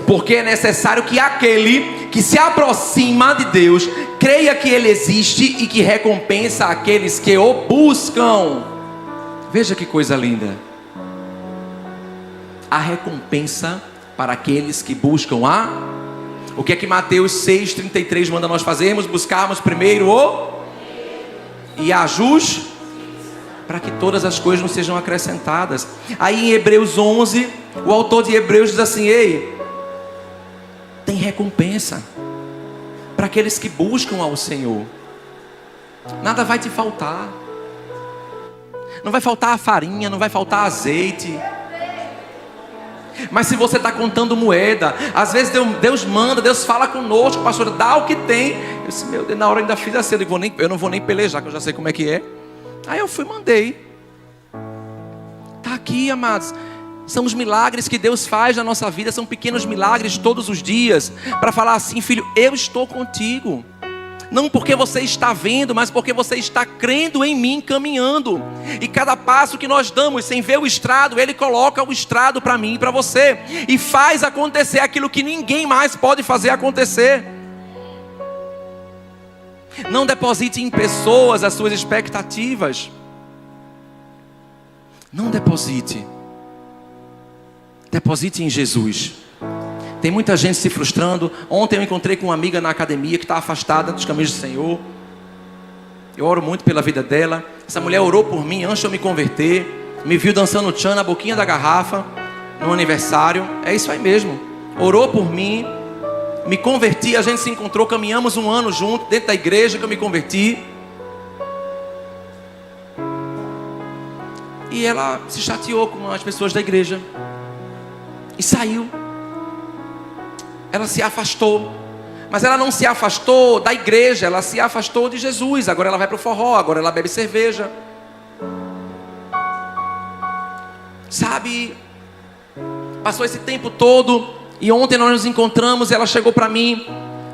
Porque é necessário que aquele que se aproxima de Deus creia que Ele existe e que recompensa aqueles que o buscam. Veja que coisa linda. A recompensa para aqueles que buscam o que é que Mateus 6,33 manda nós fazermos? Buscarmos primeiro e a justiça, para que todas as coisas nos sejam acrescentadas. Aí em Hebreus 11, o autor de Hebreus diz assim: ei, tem recompensa para aqueles que buscam ao Senhor. Nada vai te faltar. Não vai faltar a farinha, não vai faltar azeite. Mas se você está contando moeda, às vezes Deus manda, Deus fala conosco, pastor, dá o que tem. Eu disse, meu Deus, na hora eu ainda fiz assim, eu não vou nem pelejar, que eu já sei como é que é. Aí eu fui e mandei. Está aqui, amados. São os milagres que Deus faz na nossa vida, são pequenos milagres todos os dias, para falar assim, filho, eu estou contigo. Não porque você está vendo, mas porque você está crendo em mim, caminhando. E cada passo que nós damos, sem ver o estrado, Ele coloca o estrado para mim e para você. E faz acontecer aquilo que ninguém mais pode fazer acontecer. Não deposite em pessoas as suas expectativas. Não deposite. Deposite em Jesus. Tem muita gente se frustrando. Ontem eu encontrei com uma amiga na academia que está afastada dos caminhos do Senhor. Eu oro muito pela vida dela. Essa mulher orou por mim antes de eu me converter. Me viu dançando tchan na boquinha da garrafa no aniversário. É isso aí mesmo. Orou por mim. Me converti, a gente se encontrou, caminhamos um ano junto dentro da igreja que eu me converti. E ela se chateou com as pessoas da igreja e saiu. Ela se afastou. Mas ela não se afastou da igreja, ela se afastou de Jesus. Agora ela vai para o forró, agora ela bebe cerveja. Sabe, passou esse tempo todo. E ontem nós nos encontramos e ela chegou para mim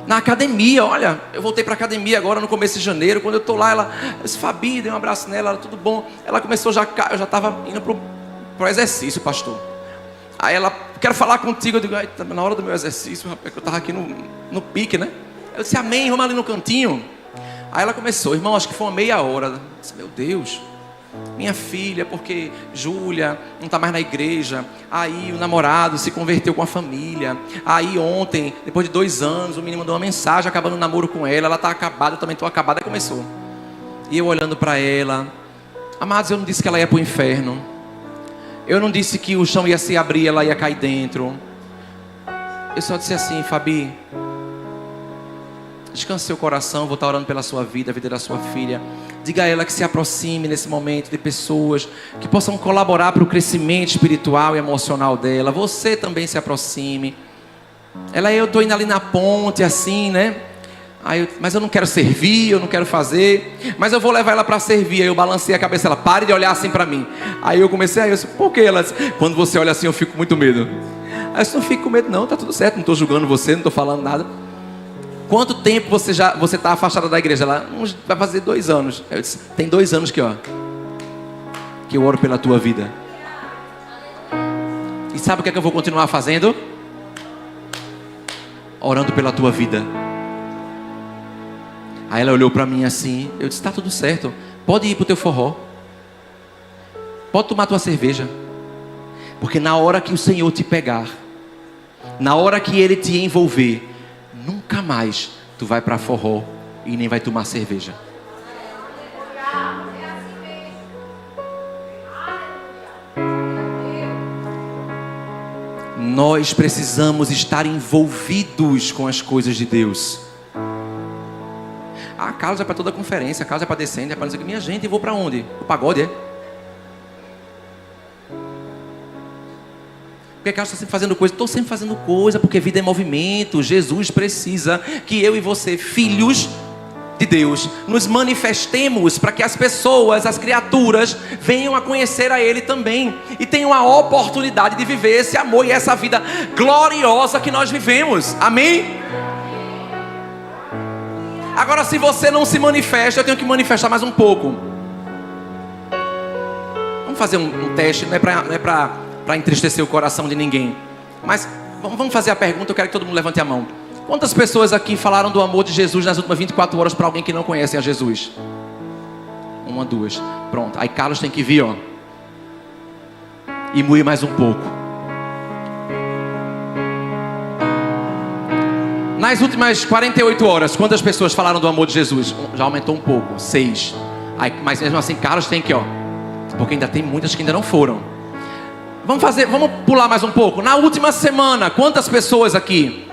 na academia. Olha, eu voltei para a academia agora no começo de janeiro. Quando eu estou lá, eu disse, Fabi, dei um abraço nela, ela, tudo bom. Ela começou, eu já estava indo para o exercício, pastor. Aí ela, quero falar contigo. Eu digo, na hora do meu exercício, rapaz, que eu estava aqui no pique, né? Eu disse, amém, vamos ali no cantinho. Aí ela começou, irmão, acho que foi uma meia hora. Eu disse, meu Deus, minha filha, porque Júlia não está mais na igreja. Aí o namorado se converteu com a família. Aí ontem, depois de 2 anos, o menino mandou uma mensagem acabando o namoro com ela. Ela está acabada, eu também estou acabada. Aí começou. E eu olhando para ela. Amados, eu não disse que ela ia para o inferno. Eu não disse que o chão ia se abrir, ela ia cair dentro. Eu só disse assim, Fabi, descanse seu coração, vou estar orando pela sua vida, a vida da sua filha. Diga a ela que se aproxime nesse momento de pessoas que possam colaborar para o crescimento espiritual e emocional dela. Você também se aproxime. Eu estou indo ali na ponte assim, né? Mas eu não quero servir, eu não quero fazer, mas eu vou levar ela para servir. Aí eu balancei a cabeça, ela, pare de olhar assim para mim. Aí eu comecei, eu disse, por que? Ela disse, quando você olha assim eu fico com muito medo. Aí eu disse, não fico com medo não, tá tudo certo, não estou julgando você, não estou falando nada. Quanto tempo você está afastada da igreja? Ela, vai fazer 2 anos. Eu disse, tem 2 anos que eu oro pela tua vida. E sabe o que é que eu vou continuar fazendo? Orando pela tua vida. Aí ela olhou para mim assim, eu disse, está tudo certo, pode ir para o teu forró, pode tomar tua cerveja, porque na hora que o Senhor te pegar, na hora que Ele te envolver, nunca mais tu vai para forró e nem vai tomar cerveja. Nós precisamos estar envolvidos com as coisas de Deus. A Carlos é para toda a conferência, a Carlos é para descender, é para dizer que minha gente, eu vou para onde? O pagode, é? Porque Carlos está sempre fazendo coisa, estou sempre fazendo coisa, porque vida é movimento. Jesus precisa que eu e você, filhos de Deus, nos manifestemos para que as pessoas, as criaturas, venham a conhecer a Ele também e tenham a oportunidade de viver esse amor e essa vida gloriosa que nós vivemos. Amém? Agora, se você não se manifesta, eu tenho que manifestar mais um pouco. Vamos fazer um teste, não é para entristecer o coração de ninguém. Mas vamos fazer a pergunta, eu quero que todo mundo levante a mão. Quantas pessoas aqui falaram do amor de Jesus nas últimas 24 horas para alguém que não conhece a Jesus? 1, 2, pronto. Aí Carlos tem que vir, ó. E moer mais um pouco. Nas últimas 48 horas, quantas pessoas falaram do amor de Jesus? Já aumentou um pouco, 6. Aí, mas mesmo assim, Carlos tem que, porque ainda tem muitas que ainda não foram. Vamos pular mais um pouco. Na última semana, quantas pessoas aqui?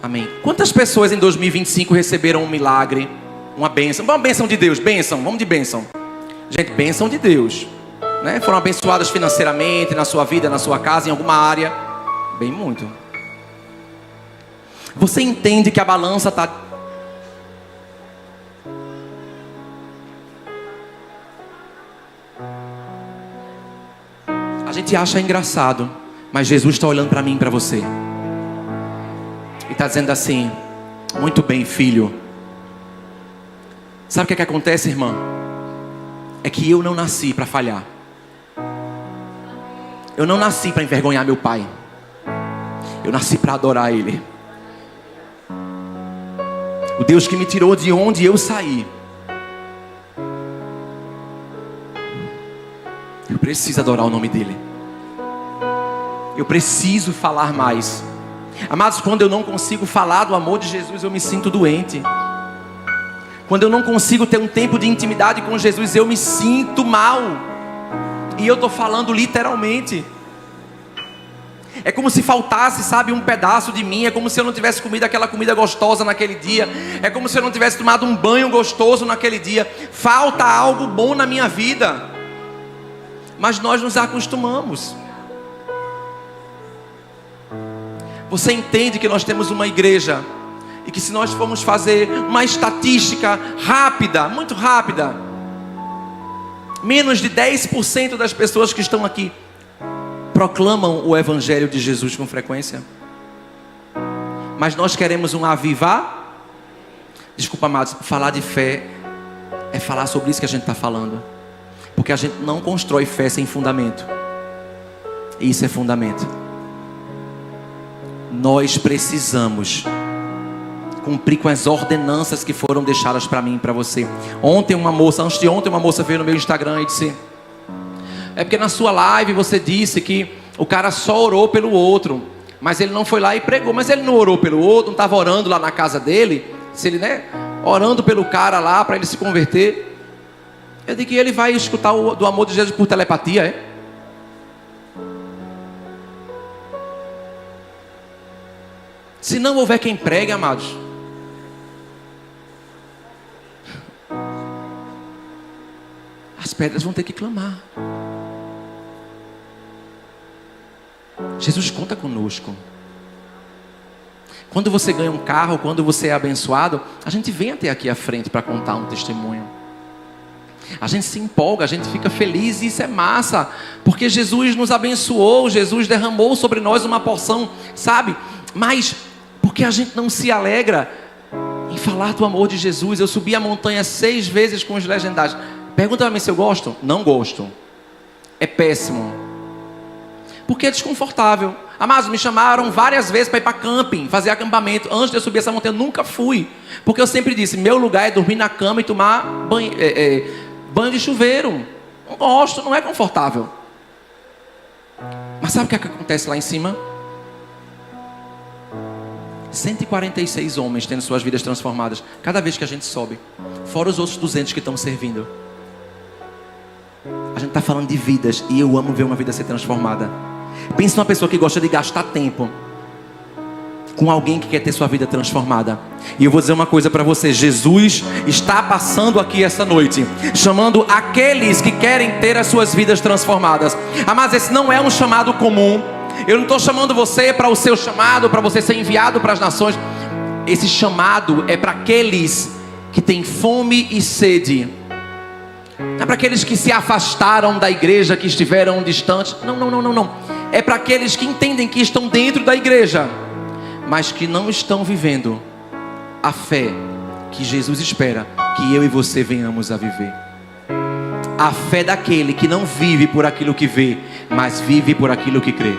Amém. Quantas pessoas em 2025 receberam um milagre, uma bênção? Uma bênção de Deus, bênção, vamos de bênção. Gente, bênção de Deus, né? Foram abençoadas financeiramente, na sua vida, na sua casa, em alguma área. Bem muito. Você entende que a balança está... A gente acha engraçado, mas Jesus está olhando para mim e para você. E está dizendo assim: muito bem, filho. Sabe o que acontece, irmã? É que eu não nasci para falhar. Eu não nasci para envergonhar meu pai. Eu nasci para adorar Ele. O Deus que me tirou de onde eu saí. Eu preciso adorar o nome dEle. Eu preciso falar mais. Amados, quando eu não consigo falar do amor de Jesus, eu me sinto doente. Quando eu não consigo ter um tempo de intimidade com Jesus, eu me sinto mal. E eu estou falando literalmente. É como se faltasse, sabe, um pedaço de mim. É como se eu não tivesse comido aquela comida gostosa naquele dia. É como se eu não tivesse tomado um banho gostoso naquele dia. Falta algo bom na minha vida. Mas nós nos acostumamos. Você entende que nós temos uma igreja e que se nós formos fazer uma estatística rápida, muito rápida, menos de 10% das pessoas que estão aqui proclamam o Evangelho de Jesus com frequência. Mas nós queremos um avivar. Desculpa, amados, falar de fé é falar sobre isso que a gente está falando. Porque a gente não constrói fé sem fundamento. E isso é fundamento. Nós precisamos cumprir com as ordenanças que foram deixadas para mim e para você. Antes de ontem, uma moça veio no meu Instagram e disse: é porque na sua live você disse que o cara só orou pelo outro, mas ele não foi lá e pregou. Mas ele não orou pelo outro, não estava orando lá na casa dele, se ele, orando pelo cara lá para ele se converter. Eu digo que ele vai escutar do amor de Jesus por telepatia, é? Se não houver quem pregue, amados, as pedras vão ter que clamar. Jesus conta conosco. Quando você ganha um carro, quando você é abençoado, a gente vem até aqui à frente para contar um testemunho. A gente se empolga, a gente fica feliz, e isso é massa, porque Jesus nos abençoou, Jesus derramou sobre nós uma porção, sabe? Mas por que a gente não se alegra em falar do amor de Jesus? Eu subi a montanha 6 vezes com os legendários. Pergunta para mim se eu gosto. Não gosto. É péssimo. Porque é desconfortável. Amados, me chamaram várias vezes para ir para camping, fazer acampamento. Antes de eu subir essa montanha, eu nunca fui. Porque eu sempre disse, meu lugar é dormir na cama e tomar banho de chuveiro. Não gosto, não é confortável. Mas sabe o que acontece lá em cima? 146 homens tendo suas vidas transformadas cada vez que a gente sobe. Fora os outros 200 que estão servindo. A gente está falando de vidas, e eu amo ver uma vida ser transformada. Pense numa pessoa que gosta de gastar tempo com alguém que quer ter sua vida transformada. E eu vou dizer uma coisa para você: Jesus está passando aqui essa noite, chamando aqueles que querem ter as suas vidas transformadas. Mas esse não é um chamado comum. Eu não estou chamando você para o seu chamado, para você ser enviado para as nações. Esse chamado é para aqueles que têm fome e sede. Não é para aqueles que se afastaram da igreja, que estiveram distantes. Não. É para aqueles que entendem que estão dentro da igreja, mas que não estão vivendo a fé que Jesus espera que eu e você venhamos a viver. A fé daquele que não vive por aquilo que vê, mas vive por aquilo que crê.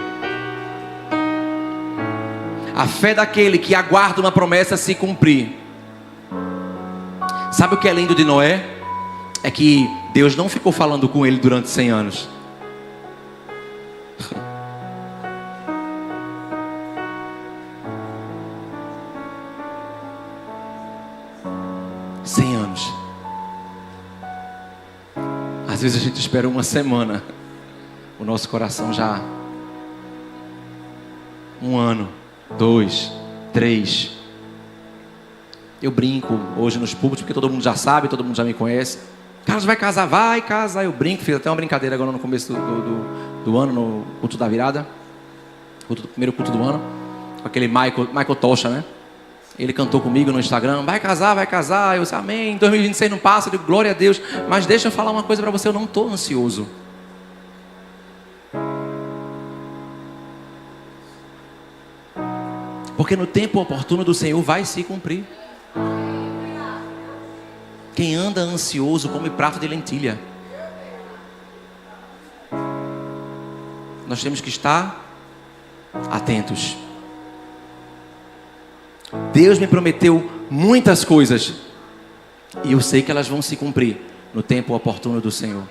A fé daquele que aguarda uma promessa se cumprir. Sabe o que é lindo de Noé? É que Deus não ficou falando com ele durante 100 anos. Às vezes a gente espera uma semana, o nosso coração já... 1 ano, 2, 3. Eu brinco hoje nos públicos, porque todo mundo já sabe, todo mundo já me conhece. Carlos vai casar, vai casar. Eu brinco, fiz até uma brincadeira agora no começo do ano, no culto da virada, primeiro culto do ano, com aquele Michael Tocha, né? Ele cantou comigo no Instagram, vai casar, vai casar. Eu disse, amém, 2026 não passa, eu digo, glória a Deus. Mas deixa eu falar uma coisa para você, eu não estou ansioso. Porque no tempo oportuno do Senhor vai se cumprir. Quem anda ansioso come prato de lentilha. Nós temos que estar atentos. Deus me prometeu muitas coisas e eu sei que elas vão se cumprir no tempo oportuno do Senhor.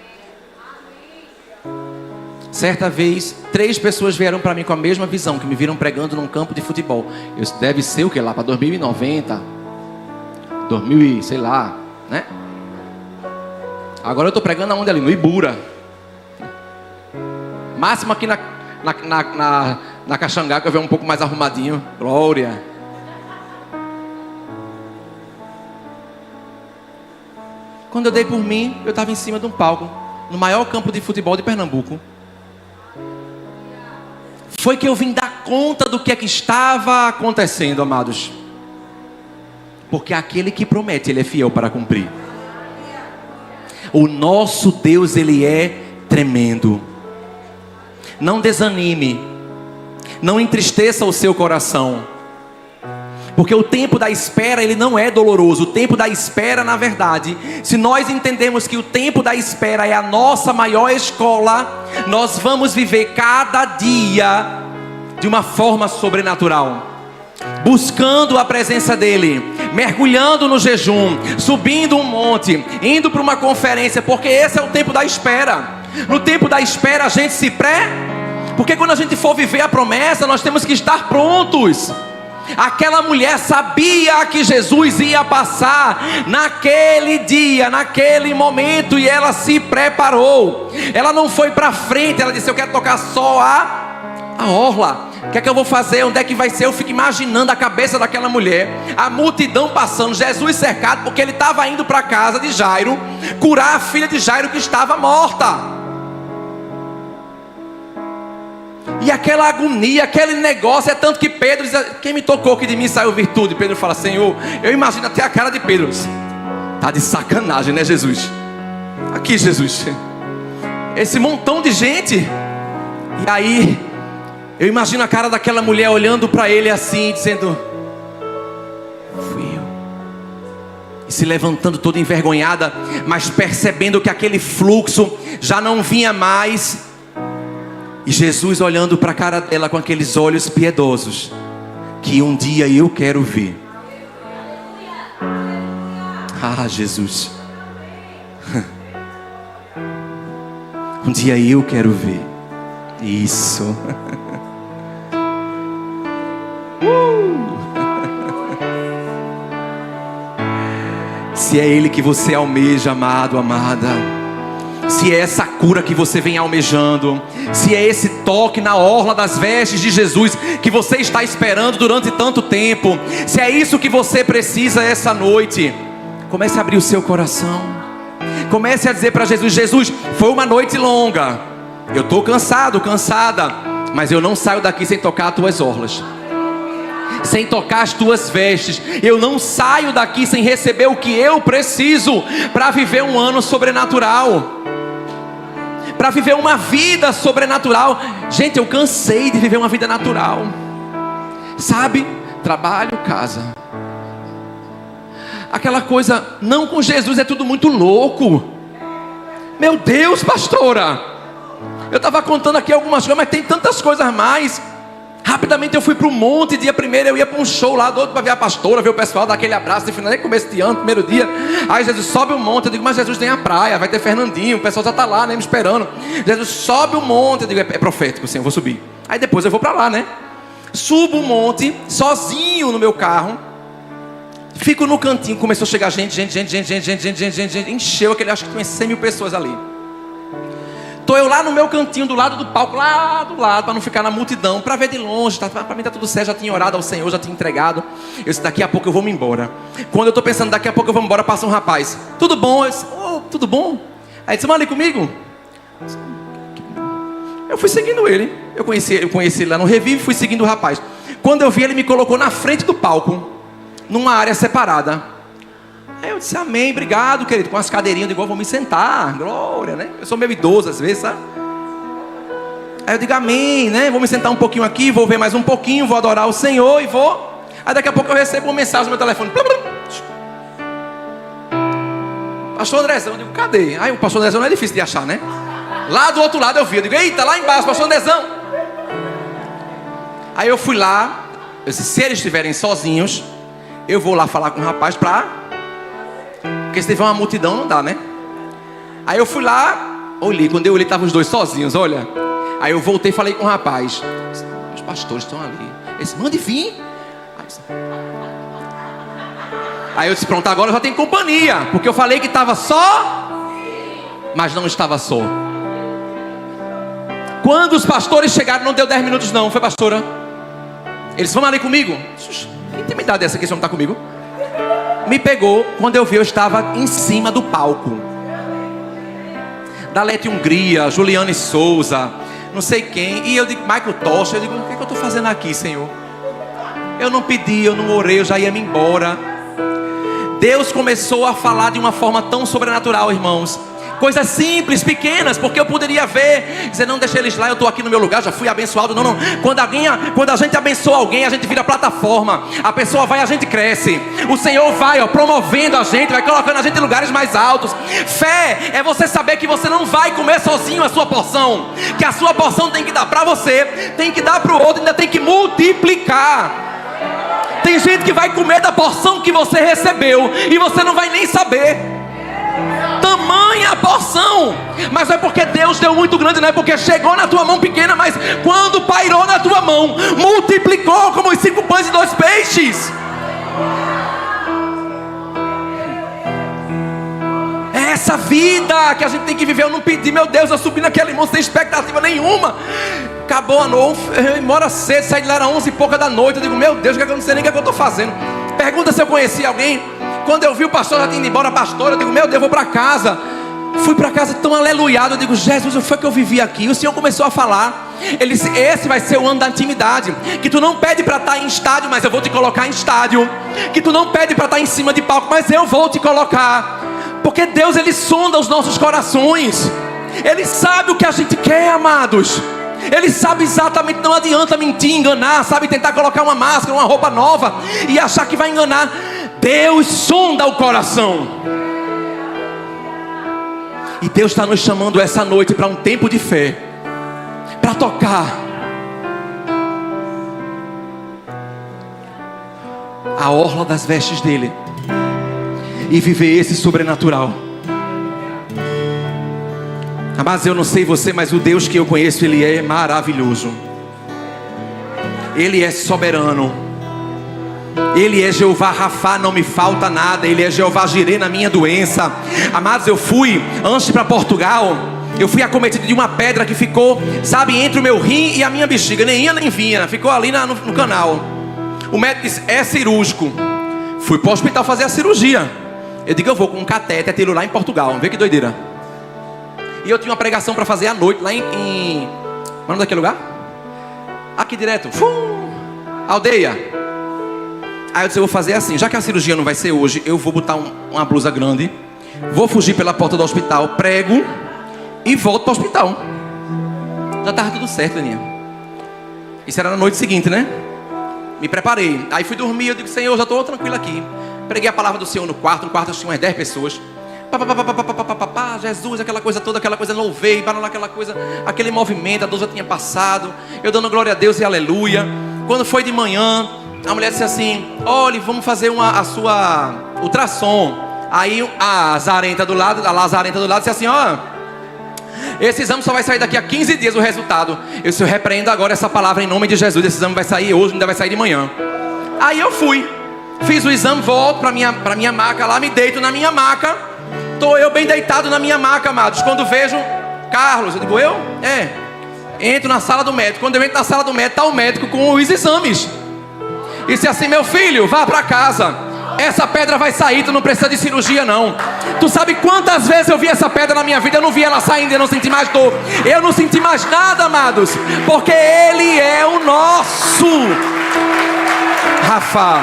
Certa vez, 3 pessoas vieram para mim com a mesma visão, que me viram pregando num campo de futebol. Deve ser o que lá, para 2090, 2000 sei lá, né? Agora eu estou pregando aonde ali? No Ibura. Máximo aqui na Caxangá, que eu vejo um pouco mais arrumadinho. Glória. Quando eu dei por mim, eu estava em cima de um palco, no maior campo de futebol de Pernambuco. Foi que eu vim dar conta do que é que estava acontecendo, amados. Porque aquele que promete, ele é fiel para cumprir. O nosso Deus, ele é tremendo. Não desanime. Não entristeça o seu coração. Porque o tempo da espera, ele não é doloroso. O tempo da espera, na verdade, se nós entendemos que o tempo da espera é a nossa maior escola, nós vamos viver cada dia de uma forma sobrenatural. Buscando a presença dele, mergulhando no jejum, subindo um monte, indo para uma conferência, porque esse é o tempo da espera. No tempo da espera a gente se porque quando a gente for viver a promessa, nós temos que estar prontos. Aquela mulher sabia que Jesus ia passar naquele dia, naquele momento, e ela se preparou. Ela não foi para frente, ela disse, eu quero tocar só a orla. O que é que eu vou fazer? Onde é que vai ser? Eu fico imaginando a cabeça daquela mulher, a multidão passando, Jesus cercado, porque ele estava indo para a casa de Jairo, curar a filha de Jairo que estava morta. E aquela agonia, aquele negócio, é tanto que Pedro diz, quem me tocou que de mim saiu virtude? Pedro fala, Senhor, eu imagino até a cara de Pedro. Tá de sacanagem, né, Jesus? Aqui, Jesus, esse montão de gente. E aí, eu imagino a cara daquela mulher olhando para ele assim, dizendo, fui eu. E se levantando toda envergonhada, mas percebendo que aquele fluxo já não vinha mais. E Jesus olhando para a cara dela com aqueles olhos piedosos, que um dia eu quero ver. Ah, Jesus. Um dia eu quero ver. Isso. Se é Ele que você almeja, amado, amada, se é essa cura que você vem almejando, se é esse toque na orla das vestes de Jesus que você está esperando durante tanto tempo, se é isso que você precisa essa noite, comece a abrir o seu coração. Comece a dizer para Jesus, Jesus, foi uma noite longa, eu estou cansado, cansada, mas eu não saio daqui sem tocar as tuas orlas, sem tocar as tuas vestes. Eu não saio daqui sem receber o que eu preciso para viver um ano sobrenatural, para viver uma vida sobrenatural. Gente, eu cansei de viver uma vida natural, sabe? Trabalho, casa, aquela coisa. Não, com Jesus é tudo muito louco. Meu Deus, pastora, eu estava contando aqui algumas coisas, mas tem tantas coisas mais. Rapidamente eu fui para o monte, dia primeiro eu ia para um show lá, doido para ver a pastora, ver o pessoal, dar aquele abraço de final, começo de ano, primeiro dia. Aí Jesus sobe o monte, eu digo, mas Jesus tem a praia, vai ter Fernandinho, o pessoal já está lá, né, me esperando. Jesus sobe o monte, eu digo, é profético, sim, eu vou subir. Aí depois eu vou para lá, né? Subo o monte, sozinho no meu carro, fico no cantinho, começou a chegar gente, encheu aquele, acho que tinha 100 mil pessoas ali. Tô eu lá no meu cantinho, do lado do palco, lá do lado, para não ficar na multidão, para ver de longe, tá, para mim tá tudo certo, já tinha orado ao Senhor, já tinha entregado. Eu disse, daqui a pouco eu vou me embora. Quando eu tô pensando, daqui a pouco eu vou me embora, passa um rapaz. Tudo bom? Eu disse, oh, tudo bom? Aí disse, manda ali comigo. Eu fui seguindo ele. Eu conheci ele lá no Revive, fui seguindo o rapaz. Quando eu vi, ele me colocou na frente do palco, numa área separada. Aí eu disse, amém, obrigado, querido. Com as cadeirinhas, eu digo, vou me sentar, glória, né? Eu sou meio idoso às vezes, sabe? Aí eu digo, amém, né? Vou me sentar um pouquinho aqui, vou ver mais um pouquinho, vou adorar o Senhor e vou. Aí daqui a pouco eu recebo uma mensagem no meu telefone. Pastor Andrezão, eu digo, cadê? Aí o pastor Andrezão não é difícil de achar, né? Lá do outro lado eu vi, eu digo, eita, lá embaixo, pastor Andrezão. Aí eu fui lá, eu disse, se eles estiverem sozinhos, eu vou lá falar com o rapaz porque se tiver uma multidão não dá, né? Aí eu fui lá, olhei, quando eu olhei estavam os dois sozinhos, olha. Aí eu voltei e falei com o rapaz, os pastores estão ali. Ele disse, mande vir. Aí eu disse, pronto, agora eu já tenho companhia, porque eu falei que estava só, mas não estava só. Quando os pastores chegaram, não deu 10 minutos não, foi pastora. Eles vão ali comigo. Que intimidade é essa que esse homem está comigo? Me pegou, quando eu vi eu estava em cima do palco. Dalete Hungria, Juliane Souza, não sei quem. E eu digo, Michael Tocha, eu digo, o que é que eu estou fazendo aqui, Senhor? Eu não pedi, eu não orei, eu já ia me embora. Deus começou a falar de uma forma tão sobrenatural, irmãos. Coisas simples, pequenas, porque eu poderia ver, dizer, não, deixa eles lá, eu estou aqui no meu lugar, já fui abençoado. Não, quando a gente abençoa alguém, a gente vira plataforma, a pessoa vai, a gente cresce. O Senhor vai, promovendo a gente, vai colocando a gente em lugares mais altos. Fé é você saber que você não vai comer sozinho a sua porção, que a sua porção tem que dar para você, tem que dar para o outro, ainda tem que multiplicar. Tem gente que vai comer da porção que você recebeu e você não vai nem saber. Tamanha a porção, mas é porque Deus deu muito grande, não é porque chegou na tua mão pequena, mas quando pairou na tua mão, multiplicou como os 5 pães e 2 peixes. É essa vida que a gente tem que viver. Eu não pedi, meu Deus, eu subi naquele monte sem expectativa nenhuma. Acabou a noite, eu moro cedo, saí de lá, era 11 e pouca da noite. Eu digo, meu Deus, eu não sei nem o que eu estou fazendo. Pergunta se eu conheci alguém. Quando eu vi o pastor já tinha ido embora, pastor, eu digo, meu Deus, eu vou para casa. Fui para casa tão aleluiado. Eu digo, Jesus, o que foi que eu vivi aqui? E o Senhor começou a falar. Ele disse, esse vai ser o ano da intimidade. Que tu não pede para estar em estádio, mas eu vou te colocar em estádio. Que tu não pede para estar em cima de palco, mas eu vou te colocar. Porque Deus, Ele sonda os nossos corações. Ele sabe o que a gente quer, amados. Ele sabe exatamente, não adianta mentir, enganar. Sabe, tentar colocar uma máscara, uma roupa nova e achar que vai enganar. Deus sonda o coração. E Deus está nos chamando essa noite para um tempo de fé, para tocar a orla das vestes dele e viver esse sobrenatural. Mas eu não sei você, mas o Deus que eu conheço, Ele é maravilhoso. Ele é soberano. Ele é Jeová Rafá, não me falta nada. Ele é Jeová Jirê na minha doença. Amados, eu fui, antes para Portugal, eu fui acometido de uma pedra que ficou, sabe, entre o meu rim e a minha bexiga. Nem ia nem vinha, ficou ali no canal. O médico disse, é cirúrgico. Fui para o hospital fazer a cirurgia. Eu digo, eu vou com um catéter, tiro lá em Portugal. Vê que doideira. E eu tinha uma pregação para fazer à noite lá em... Qual é o nome daquele lugar? Aqui direto. Aldeia. Aí eu disse, eu vou fazer assim, já que a cirurgia não vai ser hoje, eu vou botar uma blusa grande, vou fugir pela porta do hospital, prego e volto para o hospital. Já estava tudo certo, Aninha. Isso era na noite seguinte, né? Me preparei, aí fui dormir, eu digo, Senhor, já estou tranquilo aqui. Preguei a palavra do Senhor no quarto tinha umas 10 pessoas. Jesus, aquela coisa toda, aquela coisa, louvei, aquela coisa, aquele movimento, a dor já tinha passado, eu dando glória a Deus e aleluia. Quando foi de manhã, a mulher disse assim, olha, vamos fazer a sua ultrassom. Aí a Lazarenta do lado disse assim, ó, esse exame só vai sair daqui a 15 dias o resultado. Eu repreendo agora essa palavra em nome de Jesus. Esse exame vai sair hoje, ainda vai sair de manhã. Aí eu fui, fiz o exame, volto para minha maca lá, me deito na minha maca. Estou eu bem deitado na minha maca, amados. Quando vejo, Carlos, eu digo, eu? Entro na sala do médico. Quando eu entro na sala do médico, está o médico com os exames. E disse assim, meu filho, vá para casa. Essa pedra vai sair, tu não precisa de cirurgia não. Tu sabe quantas vezes eu vi essa pedra na minha vida? Eu não vi ela saindo, eu não senti mais dor. Eu não senti mais nada, amados. Porque Ele é o nosso Rafa,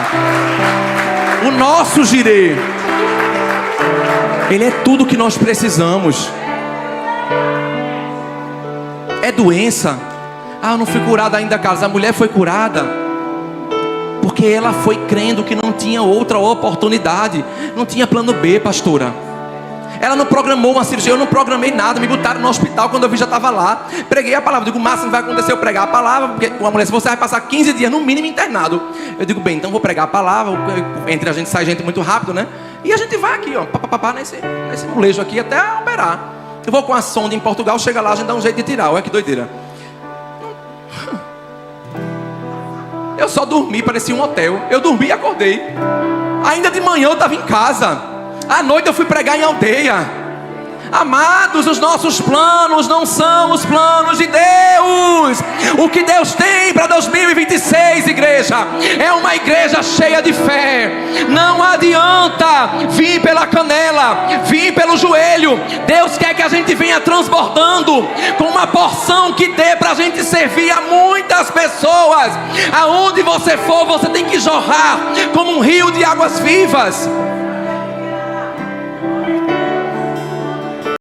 o nosso Jirê. Ele é tudo que nós precisamos. É doença. Eu não fui curada ainda, Carlos. A mulher foi curada porque ela foi crendo que não tinha outra oportunidade. Não tinha plano B, pastora. Ela não programou uma cirurgia. Eu não programei nada. Me botaram no hospital quando eu vi, já estava lá. Preguei a palavra. Digo, o máximo vai acontecer eu pregar a palavra, porque uma mulher, se você vai passar 15 dias no mínimo internado. Eu digo, bem, então vou pregar a palavra. Entre a gente sai gente muito rápido, né? E a gente vai aqui, ó, nesse molejo aqui até operar. Eu vou com a sonda em Portugal, chega lá, a gente dá um jeito de tirar. Olha que doideira. Eu só dormi, parecia um hotel. Eu dormi e acordei. Ainda de manhã eu estava em casa. À noite eu fui pregar em aldeia. Amados, os nossos planos não são os planos de Deus. O que Deus tem para 2026, igreja, é uma igreja cheia de fé. Não adianta vir pela canela, vir pelo joelho. Deus quer que a gente venha transbordando com uma porção que dê para a gente servir a muitas pessoas. Aonde você for, você tem que jorrar como um rio de águas vivas.